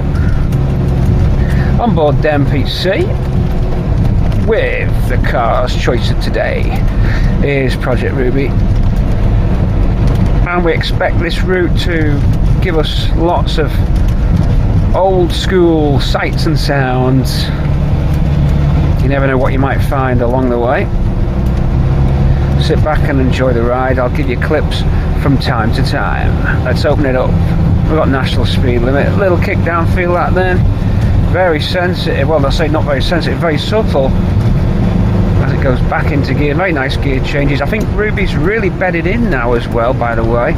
On board the Mk3 with the car's choice of today is Project Ruby, and we expect this route to give us lots of old school sights and sounds. You never know what you might find along the way. Sit back and enjoy the ride. I'll give you clips from time to time. Let's open it up. We've got national speed limit. A little kick down, feel that then. Very sensitive, well I say not very sensitive, very subtle as it goes back into gear. Very nice gear changes. I think Ruby's really bedded in now as well, by the way.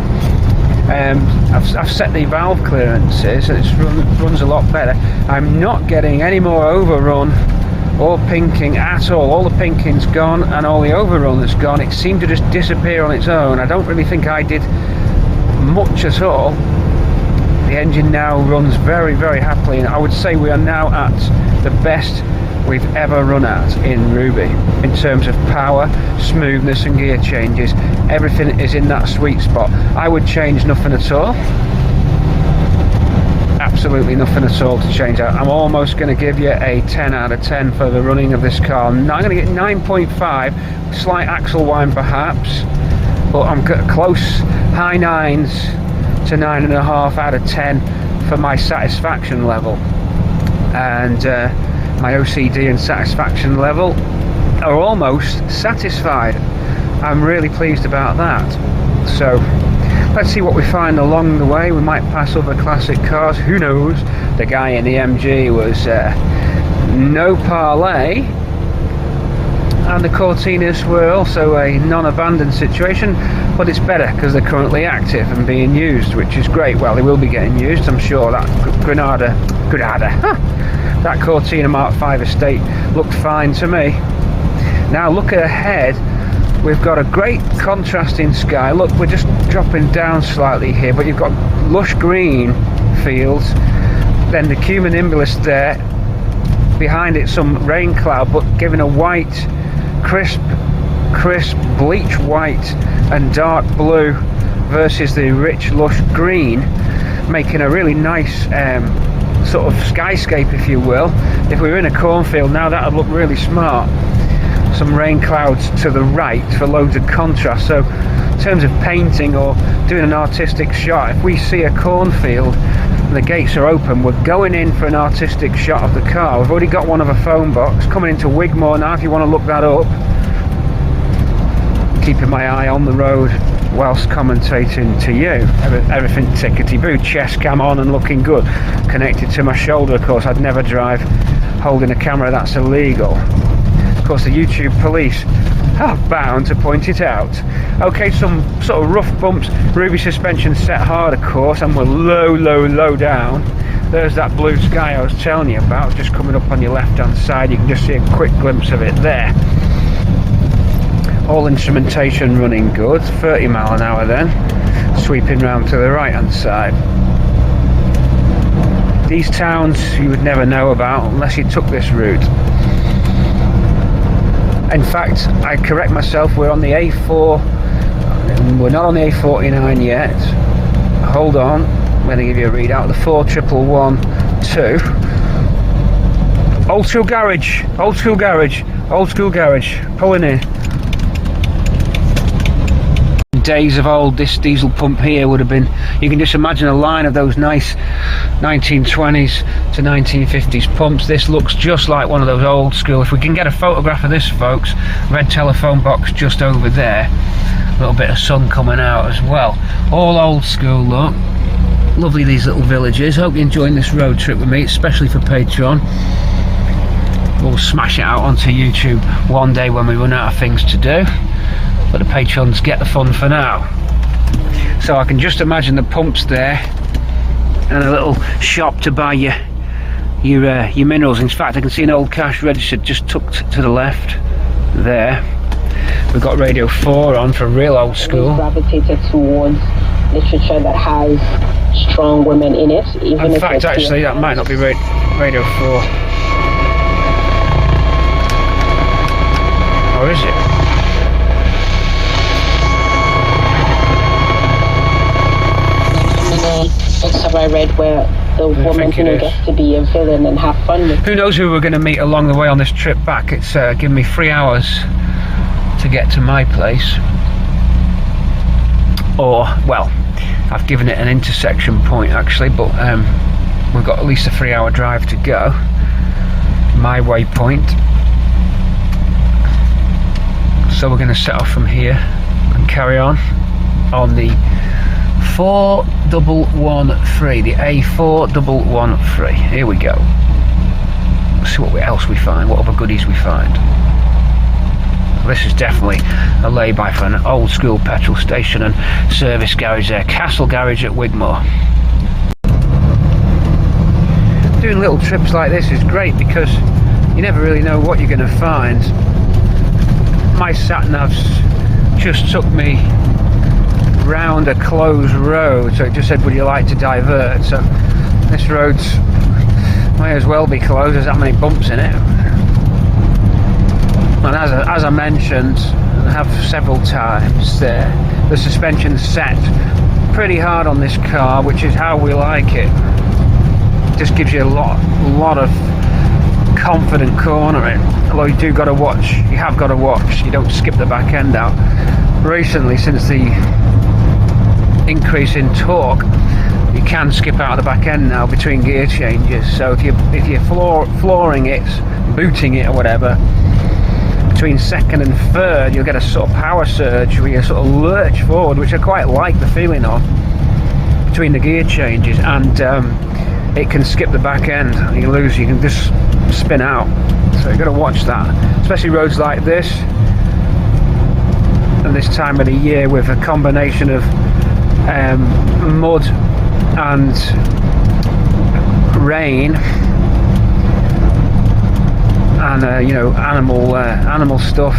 I've set the valve clearances and it runs a lot better. I'm not getting any more overrun or pinking at all. The pinking's gone and all the overrun is gone. It seemed to just disappear on its own. I don't really think I did much at all. The engine now runs very, very happily, and I would say we are now at the best we've ever run at in Ruby in terms of power, smoothness and gear changes. Everything is in that sweet spot. I would change nothing at all. Absolutely nothing at all to change out. I'm almost going to give you a 10 out of 10 for the running of this car. I'm going to get 9.5, slight axle whine perhaps, but I'm close, high 9s to 9.5 out of 10 for my satisfaction level, and my OCD and satisfaction level are almost satisfied. I'm really pleased about that. So let's see what we find along the way. We might pass other classic cars, who knows. The guy in the MG was no parlay, and the Cortinas were also a non-abandoned situation, but it's better because they're currently active and being used, which is great. Well, they will be getting used, I'm sure. That that Cortina Mark V estate looked fine to me. Now look ahead, we've got a great contrasting sky. Look, we're just dropping down slightly here, but you've got lush green fields, then the cumulonimbus there, behind it some rain cloud, but giving a white, crisp bleach white and dark blue versus the rich lush green, making a really nice sort of skyscape, if you will. If we were in a cornfield now, that would look really smart. Some rain clouds to the right for loads of contrast. So in terms of painting or doing an artistic shot, if we see a cornfield and the gates are open, we're going in for an artistic shot of the car. We've already got one of a phone box coming into Wigmore now, if you want to look that up. Keeping my eye on the road whilst commentating to you. Everything tickety-boo, chest cam on and looking good. Connected to my shoulder, of course. I'd never drive holding a camera, that's illegal. Of course, the YouTube police are bound to point it out. Okay, some sort of rough bumps. Ruby suspension set hard, of course, and we're low down. There's that blue sky I was telling you about, just coming up on your left-hand side. You can just see a quick glimpse of it there. All instrumentation running good, 30 mile an hour then, sweeping round to the right hand side. These towns you would never know about unless you took this route. In fact, I correct myself, we're on the A4, we're not on the A49 yet. Hold on, I'm going to give you a readout. The 4112. Old school garage, pulling in. Days of old, this diesel pump here would have been, you can just imagine a line of those nice 1920s to 1950s pumps. This looks just like one of those old school. If we can get a photograph of this, folks, red telephone box just over there, a little bit of sun coming out as well. All old school look. Lovely, these little villages. Hope you're enjoying this road trip with me, especially for Patreon. We'll smash it out onto YouTube one day when we run out of things to do, but the patrons get the fun for now. So I can just imagine the pumps there and a little shop to buy your minerals. In fact, I can see an old cash register just tucked to the left there. We've got Radio 4 on for real old school. Gravitated towards literature that has strong women in it. Even in fact, actually, that might not be Radio 4. Or is it? else have I read where the woman, you know, gets to be a villain and have fun with? Who knows who we're going to meet along the way on this trip back. It's given me 3 hours to get to my place. Or, well, I've given it an intersection point actually, but we've got at least a 3-hour drive to go. My waypoint. So we're going to set off from here and carry on the 4113, the A4113. Here we go. Let's see what else we find, what other goodies we find. This is definitely a lay-by for an old school petrol station and service garage there, Castle Garage at Wigmore. Doing little trips like this is great because you never really know what you're going to find. My sat-nav's just took me round a closed road, so it just said, would you like to divert? So this road's may as well be closed, there's that many bumps in it. And as I mentioned, and have several times there, the suspension's set pretty hard on this car, which is how we like it. Just gives you a lot of confident cornering. Although you have got to watch, you don't skip the back end out. Recently, since the increase in torque, you can skip out the back end now between gear changes. So if you're flooring it, booting it or whatever, between second and third, you'll get a sort of power surge where you sort of lurch forward, which I quite like the feeling of between the gear changes, and it can skip the back end. You can just spin out. So you've got to watch that, especially roads like this and this time of the year with a combination of mud and rain and you know, animal stuff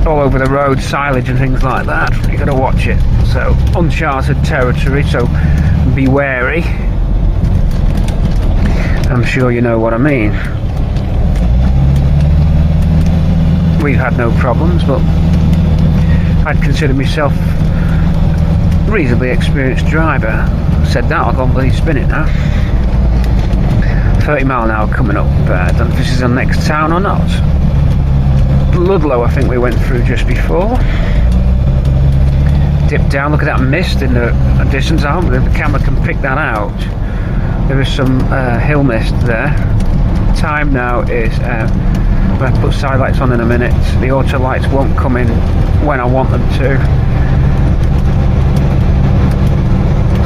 all over the road, silage and things like that. You got to watch it. So uncharted territory, so be wary. I'm sure you know what I mean. We've had no problems, but I'd consider myself a reasonably experienced driver. Said that, I'll go and bloody spin it now. 30 mile an hour coming up. I don't know if this is the next town or not. Ludlow, I think we went through just before. Dip down, look at that mist in the distance. I hope the camera can pick that out. There is some hill mist there. Time now is, I'm going to put side lights on in a minute. The auto lights won't come in when I want them to.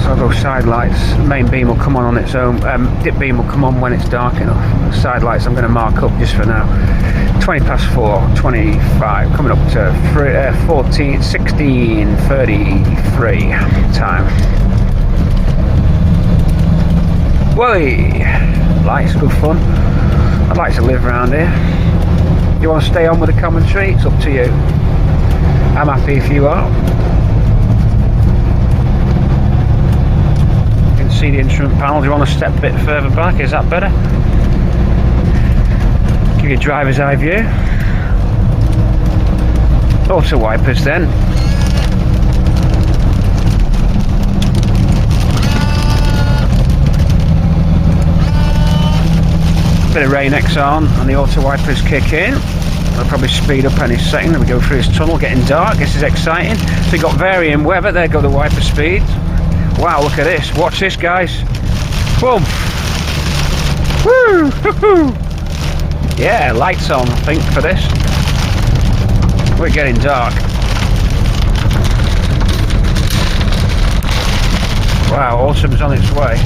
So I'll go side lights. Main beam will come on its own. Dip beam will come on when it's dark enough. Side lights I'm going to mark up just for now. 20 past 4, 25, coming up to 16:33 time. Whey! Lights, good fun. I'd like to live around here. You want to stay on with the commentary? It's up to you. I'm happy if you are. You can see the instrument panel. Do you want to step a bit further back? Is that better? Give you a driver's eye view. Auto wipers then. Bit of rain X on and the auto wipers kick in. I'll probably speed up any second. We go through this tunnel, getting dark. This is exciting. So you've got varying weather. There go the wiper speeds. Wow, look at this. Watch this, guys. Boom. Woo! Hoo-hoo! Yeah, lights on, I think, for this. We're getting dark. Wow, autumn's on its way.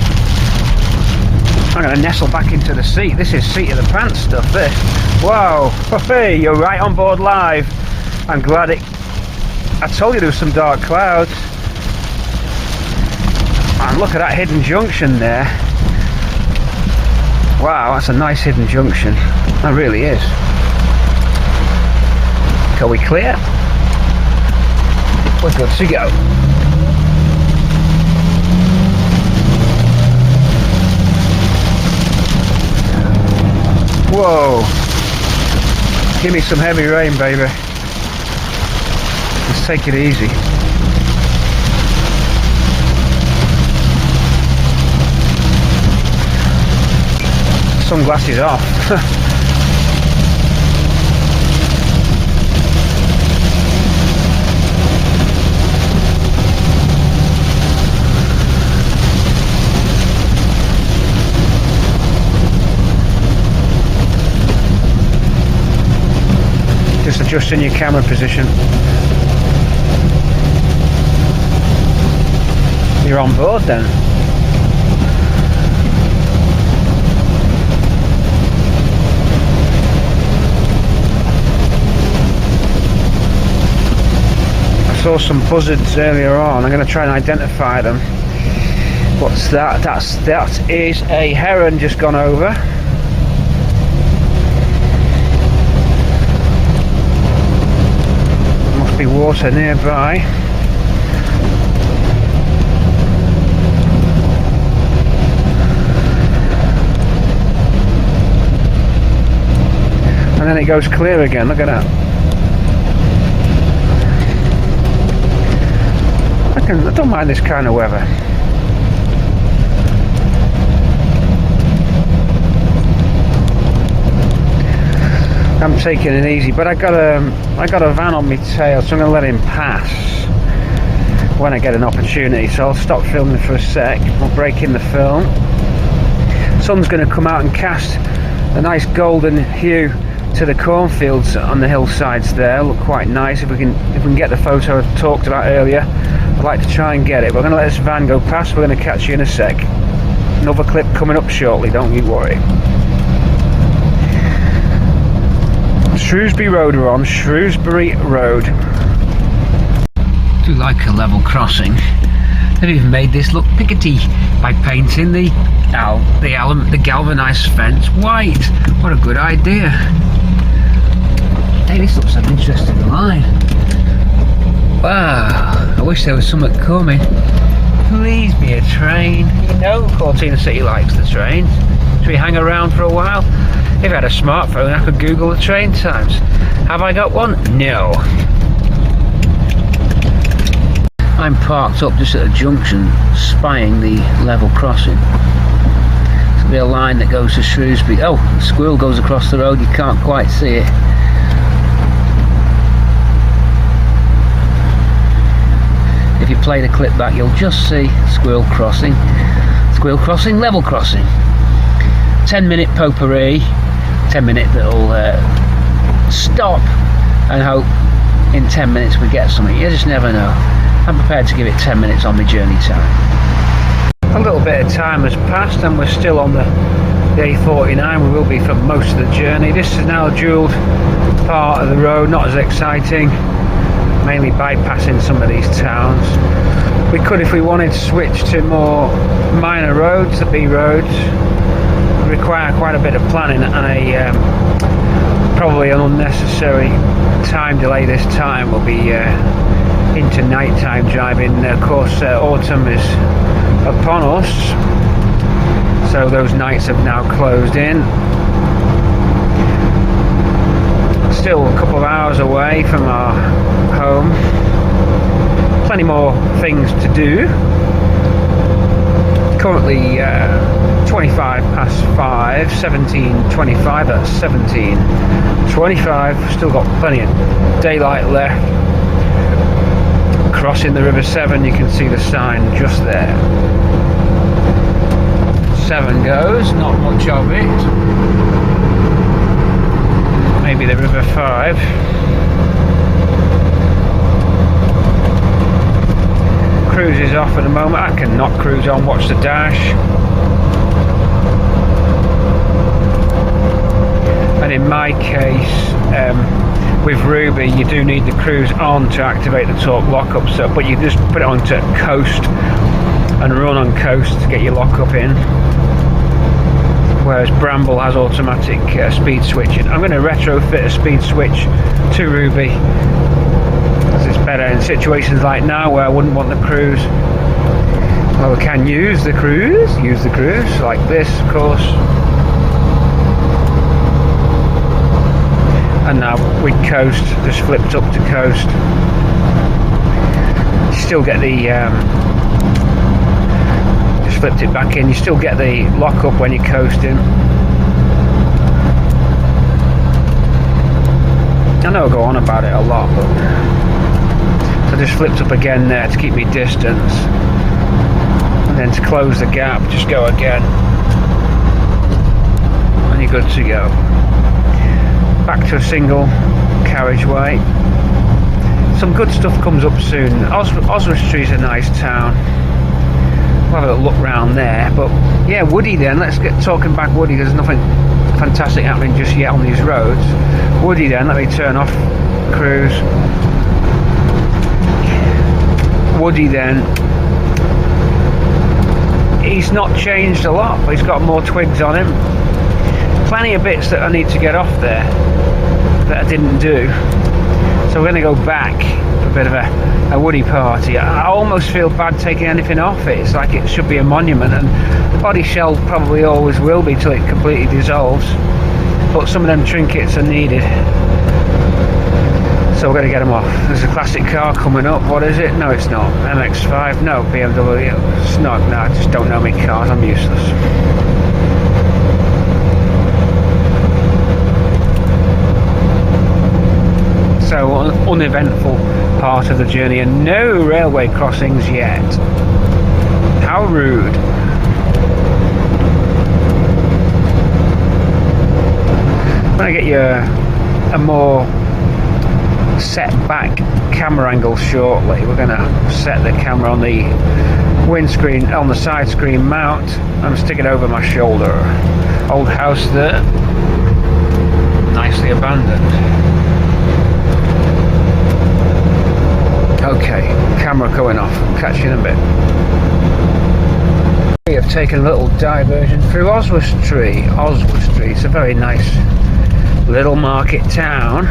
I'm going to nestle back into the seat. This is seat of the pants stuff, this. Wow, hey, you're right on board live. I'm glad I told you there was some dark clouds. And look at that hidden junction there. Wow, that's a nice hidden junction. That really is. Are we clear? We're good to go. Whoa. Give me some heavy rain, baby. Let's take it easy. sunglasses off. Just adjusting your camera position. You're on board then. I saw some buzzards earlier on. I'm going to try and identify them. What's that? That is a heron just gone over. Must be water nearby. And then it goes clear again. Look at that. I don't mind this kind of weather. I'm taking it easy, but I got a van on my tail, so I'm going to let him pass when I get an opportunity. So I'll stop filming for a sec. I'll break in the film. Sun's going to come out and cast a nice golden hue to the cornfields on the hillsides there. Look quite nice. If we can get the photo I talked about earlier, I'd like to try and get it. We're going to let this van go past. We're going to catch you in a sec. Another clip coming up shortly, don't you worry. Shrewsbury Road we're on, Shrewsbury Road. Do like a level crossing. They've even made this look pickety by painting the galvanised fence white. What a good idea. Hey, this looks an interesting line. Wow, I wish there was something coming. Please be a train. You know Cortina City likes the trains. Should we hang around for a while? If I had a smartphone, I could Google the train times. Have I got one? No. I'm parked up just at a junction, spying the level crossing. There'll be a line that goes to Shrewsbury. Oh, the squirrel goes across the road, you can't quite see it. If you play the clip back, you'll just see squirrel crossing, level crossing. 10-minute potpourri, 10-minute little stop, and hope in 10 minutes we get something. You just never know. I'm prepared to give it 10 minutes on my journey time. A little bit of time has passed and we're still on the A49. We will be for most of the journey. This is now a dual part of the road, not as exciting, mainly bypassing some of these towns. We could, if we wanted, switch to more minor roads, the B roads. Require quite a bit of planning and probably an unnecessary time delay this time. Will be into nighttime driving. Of course, autumn is upon us, so those nights have now closed in. Still a couple of hours away from our home. Plenty more things to do. Currently 25 past 5, 17:25, that's 17:25. Still got plenty of daylight left. Crossing the River Severn, you can see the sign just there. Severn goes, not much of it. Maybe the River 5. Cruise is off at the moment. I can not cruise on, watch the dash. And in my case, with Ruby, you do need the cruise on to activate the torque lockup, so but you just put it on to coast and run on coast to get your lockup in, whereas Bramble has automatic speed switching. I'm going to retrofit a speed switch to Ruby, as it's better in situations like now where I wouldn't want the cruise. Well, we can use the cruise like this, of course. And now we coast, just flipped up to coast. You still get the, just flipped it back in, you still get the lock up when you're coasting. I know I go on about it a lot, but I just flipped up again there to keep me distance, and then to close the gap, just go again, and you're good to go. Back to a single carriageway. Some good stuff comes up soon. Oswestry is a nice town. We'll have a look round there. But yeah, Woody then. Let's get talking back Woody. There's nothing fantastic happening just yet on these roads. Woody then. Let me turn off cruise. Woody then. He's not changed a lot, but he's got more twigs on him. Plenty of bits that I need to get off there that I didn't do. So we're going to go back for a bit of a Woody party. I almost feel bad taking anything off it. It's like it should be a monument, and the body shell probably always will be till it completely dissolves. But some of them trinkets are needed. So we're going to get them off. There's a classic car coming up. What is it? No, it's not. MX-5? No. BMW? It's not. No, I just don't know my cars. I'm useless. So uneventful part of the journey, and no railway crossings yet. How rude. When I get you a more set back camera angle shortly, we're going to set the camera on the windscreen, on the side screen mount, and stick it over my shoulder. Old house there, nicely abandoned. Okay, camera going off. Catch you in a bit. We have taken a little diversion through Oswestry. Oswestry, it's a very nice little market town.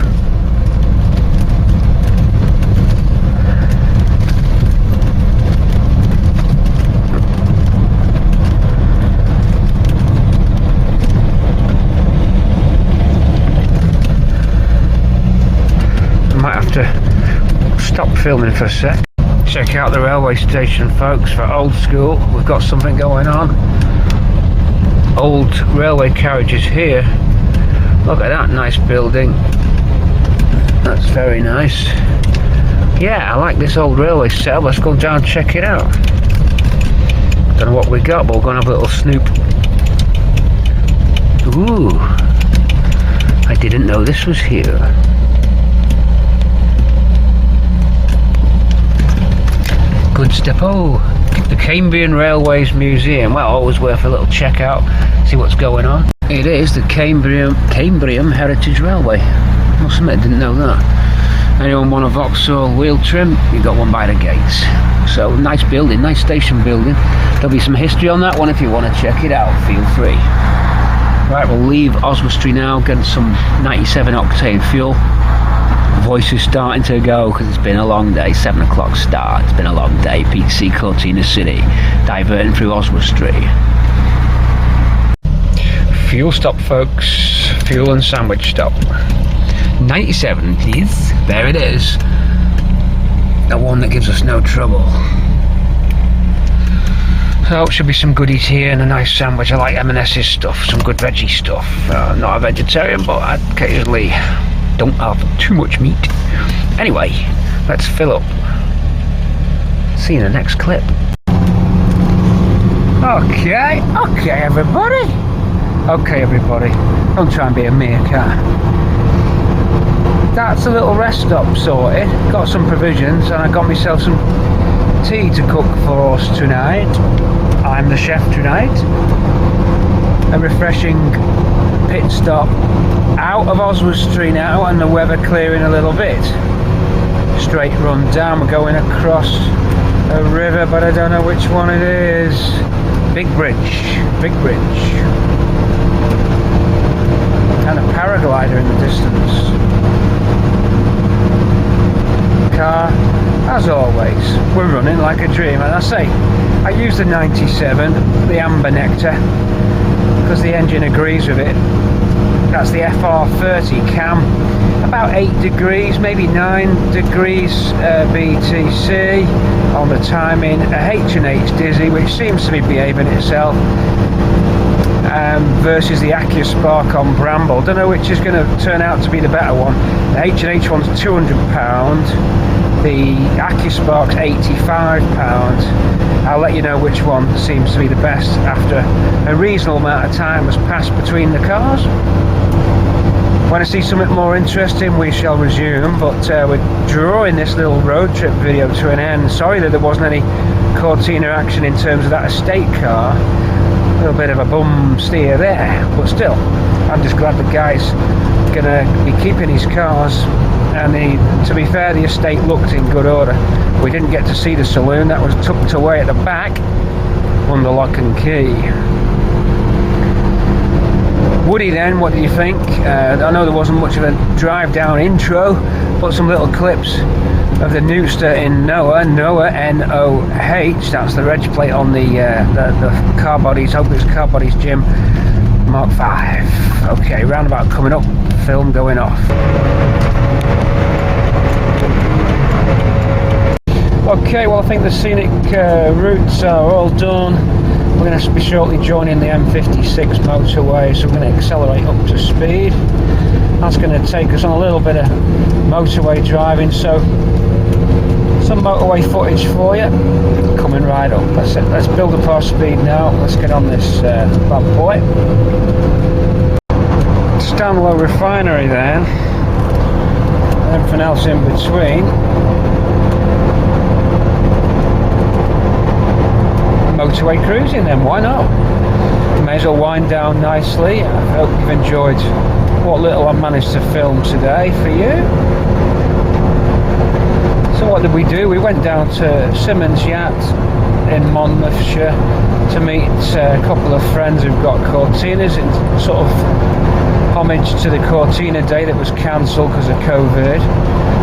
I might have to stop filming for a sec. Check out the railway station, folks, for old school. We've got something going on. Old railway carriages here. Look at that nice building. That's very nice. Yeah, I like this old railway setup. Let's go down and check it out. Don't know what we got, but we're going to have a little snoop. Ooh, I didn't know this was here. Good stuff. Oh, the Cambrian Railways Museum. Well, always worth a little check out, see what's going on. It is the Cambrian Heritage Railway. Must admit, I didn't know that. Anyone want a Vauxhall wheel trim? You got one by the gates. So nice building, nice station building. There'll be some history on that one if you want to check it out. Feel free. Right, we'll leave Oswestry now. Get some 97 octane fuel. Voice is starting to go because it's been a long day. 7 o'clock start. It's been a long day. PC Cortina City, diverting through Oswestry. Fuel stop, folks. Fuel and sandwich stop. 97, please. There it is. The one that gives us no trouble. So should be some goodies here and a nice sandwich. I like M&S's stuff. Some good veggie stuff. Not a vegetarian, but I occasionally don't have too much meat. Anyway, let's fill up. See you in the next clip. Okay everybody. Don't try and be a meerkat. That's a little rest stop sorted. Got some provisions and I got myself some tea to cook for us tonight. I'm the chef tonight. A refreshing pit stop out of Oswestry now, and the weather clearing a little bit. Straight run down, we're going across a river, but I don't know which one it is. Big bridge. And a paraglider in the distance. Car, as always, we're running like a dream. And I say, I use the 97, the Amber Nectar, because the engine agrees with it. That's the FR30 cam, about 8 degrees, maybe 9 degrees BTC on the timing. A H&H Dizzy, which seems to be behaving itself, versus the Acura Spark on Bramble. Don't know which is going to turn out to be the better one. The H&H one's £200. The Acura Spark's £85. I'll let you know which one seems to be the best after a reasonable amount of time has passed between the cars. When I see something more interesting, we shall resume, but we're drawing this little road trip video to an end. Sorry that there wasn't any Cortina action in terms of that estate car. A little bit of a bum steer there, but still, I'm just glad the guy's gonna be keeping his cars. And to be fair, the estate looked in good order. We didn't get to see the saloon, that was tucked away at the back under lock and key. Woody then, what do you think? I know there wasn't much of a drive down intro, but some little clips of the Newster in Noah, N-O-H, that's the reg plate on the car bodies, hope it's car bodies Jim, Mark 5. Okay, roundabout coming up, film going off. Okay, well I think the scenic routes are all done. We're going to be shortly joining the M56 motorway, so we're going to accelerate up to speed. That's going to take us on a little bit of motorway driving, so some motorway footage for you coming right up. Let's build up our speed now. Let's get on this bad boy. Stanlow Refinery then, everything else in between. Motorway cruising then, why not? May as well wind down nicely. I hope you've enjoyed what little I managed to film today for you. So what did we do? We went down to Simmons Yacht in Monmouthshire to meet a couple of friends who've got Cortinas in sort of homage to the Cortina Day that was cancelled because of COVID.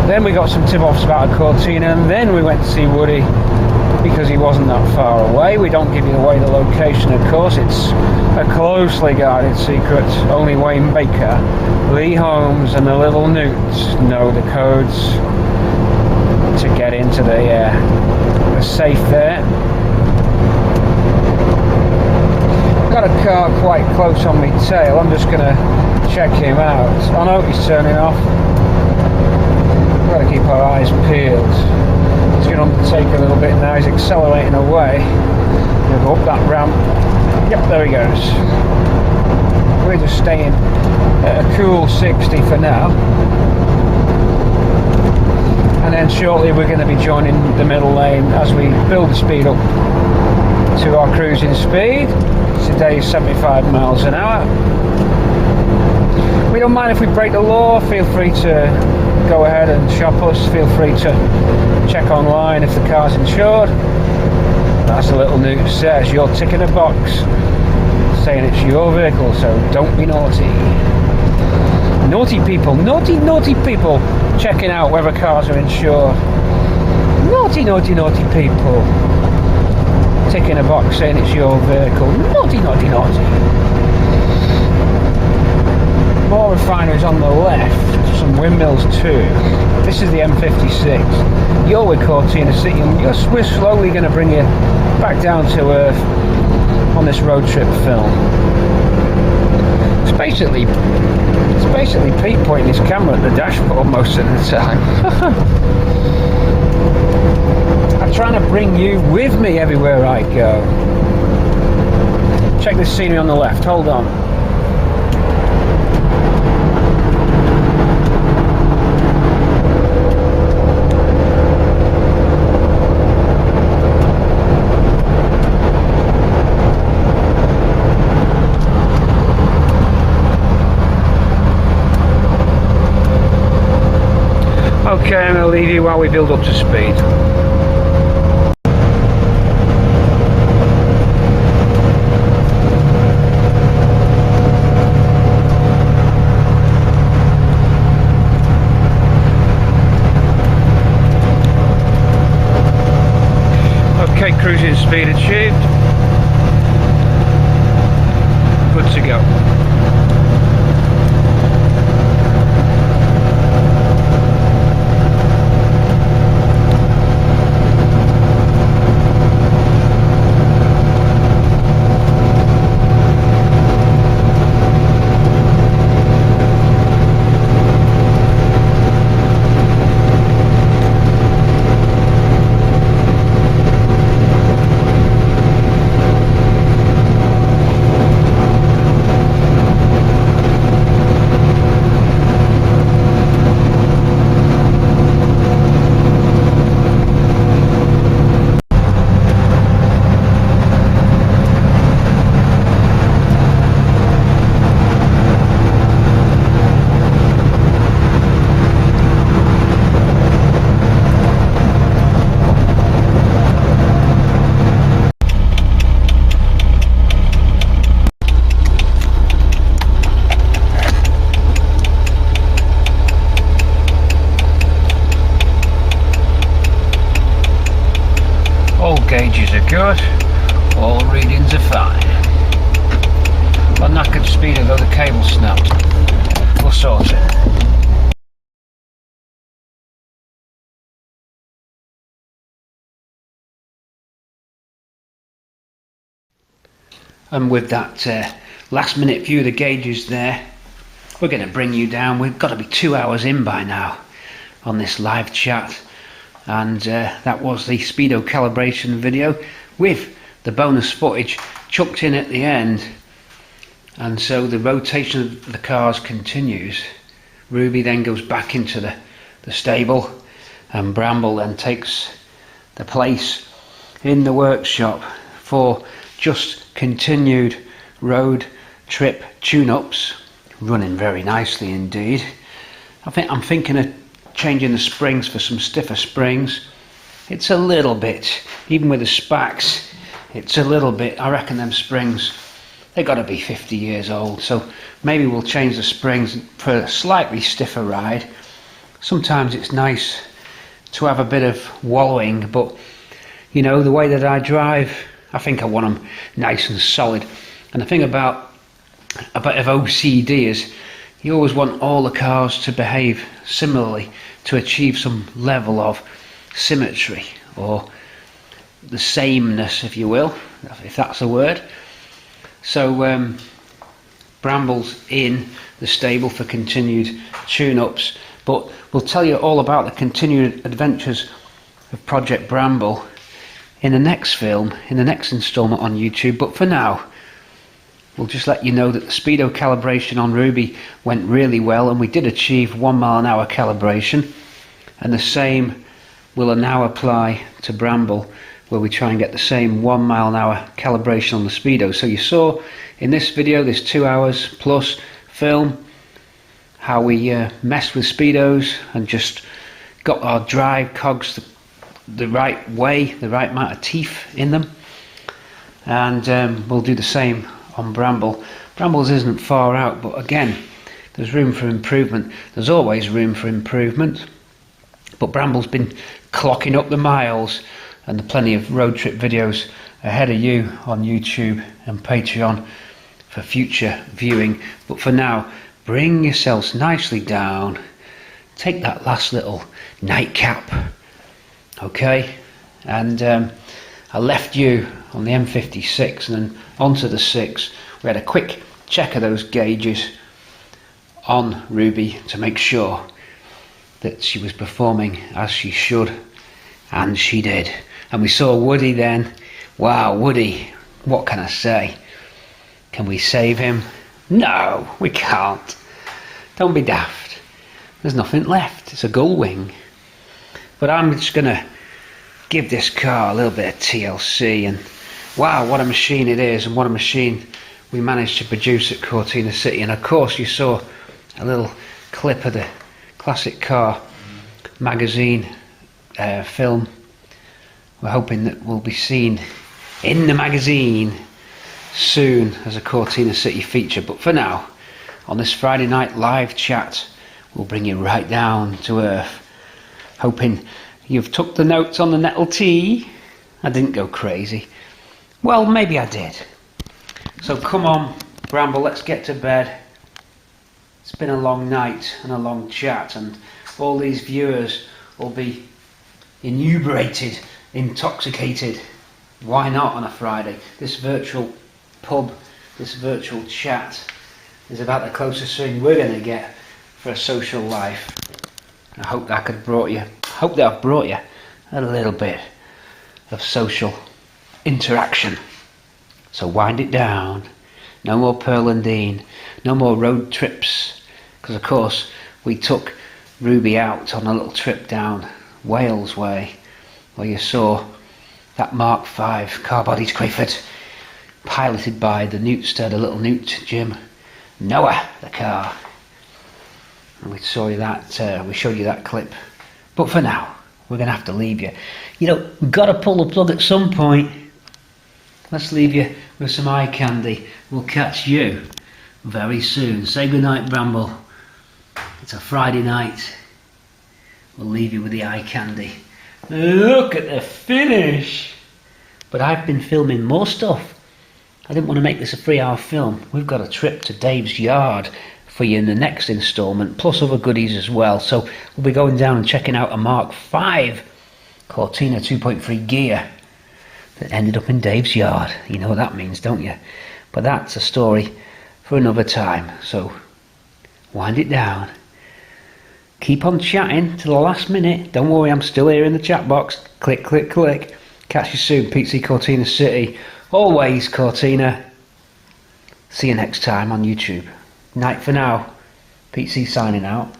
Then we got some tip-offs about a Cortina, and then we went to see Woody because he wasn't that far away. We don't give you away the location, of course. It's a closely guarded secret. Only Wayne Baker, Lee Holmes and the little Newts know the codes to get into the safe there. Got a car quite close on my tail. I'm just gonna check him out. I know he's turning off. We've got to keep our eyes peeled. He's going to undertake a little bit now. He's accelerating away. We'll go up that ramp. Yep, there he goes. We're just staying at a cool 60 for now. And then shortly we're going to be joining the middle lane as we build the speed up to our cruising speed. Today is 75 miles an hour. We don't mind if we break the law. Feel free to go ahead and shop us. Feel free to check online if the car's insured. That's a little note says you're ticking a box saying it's your vehicle, so don't be naughty. Naughty people, naughty people checking out whether cars are insured. Naughty people ticking a box saying it's your vehicle. Naughty. More refineries on the left, some windmills too. This is the M56. You're with Cortina City, and we're slowly going to bring you back down to earth on this road trip film. It's basically Pete pointing his camera at the dashboard most of the time. I'm trying to bring you with me everywhere I go. Check this scenery on the left, hold on. Okay, I'm going to leave you while we build up to speed. Okay, cruising speed achieved. Good to go. good. All readings are fine. Well, knackered Speedo though, the cable snapped. We'll sort it. And with that last minute view of the gauges there, we're going to bring you down. We've got to be 2 hours in by now on this live chat. And that was the Speedo calibration video with the bonus footage chucked in at the end. And so the rotation of the cars continues. Ruby then goes back into the stable, and Bramble then takes the place in the workshop for just continued road trip tune-ups, running very nicely indeed. I'm thinking of changing the springs for some stiffer springs. It's a little bit, even with the spacks, it's a little bit, I reckon them springs, they've got to be 50 years old, so maybe we'll change the springs for a slightly stiffer ride. Sometimes it's nice to have a bit of wallowing, but you know, the way that I drive, I think I want them nice and solid. And the thing about a bit of OCD is you always want all the cars to behave similarly to achieve some level of symmetry, or the sameness, if you will, if that's a word. So Bramble's in the stable for continued tune-ups, but we'll tell you all about the continued adventures of Project Bramble in the next film, in the next instalment on YouTube. But for now, we'll just let you know that the Speedo calibration on Ruby went really well, and we did achieve 1 mile an hour calibration, and the same will now apply to Bramble, where we try and get the same 1 mile an hour calibration on the Speedo. So you saw in this video, this 2 hours plus film, how we messed with Speedos and just got our drive cogs the right way, the right amount of teeth in them. And we'll do the same on Bramble. Bramble's isn't far out, but again, there's room for improvement. There's always room for improvement. But Bramble's been clocking up the miles, and there are plenty of road trip videos ahead of you on YouTube and Patreon for future viewing. But for now, bring yourselves nicely down, take that last little nightcap, okay? And I left you on the M56 and then onto the 6. We had a quick check of those gauges on Ruby to make sure that she was performing as she should, and she did. And we saw Woody then. Wow, Woody, what can I say? Can we save him? No, we can't. Don't be daft. There's nothing left. It's a gull wing. But I'm just gonna give this car a little bit of TLC, and wow, what a machine it is, and what a machine we managed to produce at Cortina City. And of course you saw a little clip of the Classic Car magazine film. We're hoping that we'll be seen in the magazine soon as a Cortina City feature. But for now, on this Friday night live chat, we'll bring you right down to earth. Hoping you've took the notes on the nettle tea. I didn't go crazy. Well, maybe I did. So come on, Bramble, let's get to bed. It's been a long night and a long chat, and all these viewers will be inebriated, intoxicated. Why not on a Friday? This virtual pub, this virtual chat is about the closest thing we're going to get for a social life. I hope that I've brought you a little bit of social interaction. So wind it down. No more Pearl and Dean. No more road trips. Because of course we took Ruby out on a little trip down Wales way, where you saw that Mark V car-bodied Crayford, piloted by the Newtstead, a little Newt Jim Noah, the car. And we showed you that clip. But for now, we're going to have to leave you. You know, we've got to pull the plug at some point. Let's leave you with some eye candy. We'll catch you very soon. Say goodnight, Bramble. It's a Friday night. We'll leave you with the eye candy. Look at the finish. But I've been filming more stuff. I didn't want to make this a 3-hour film. We've got a trip to Dave's yard for you in the next instalment, plus other goodies as well. So we'll be going down and checking out a Mark 5 Cortina 2.3 gear that ended up in Dave's yard. You know what that means, don't you? But that's a story for another time. So wind it down. Keep on chatting to the last minute. Don't worry, I'm still here in the chat box. Click, click, click. Catch you soon, Mk3 Cortina City. Always Cortina. See you next time on YouTube. Night for now. Mk3 signing out.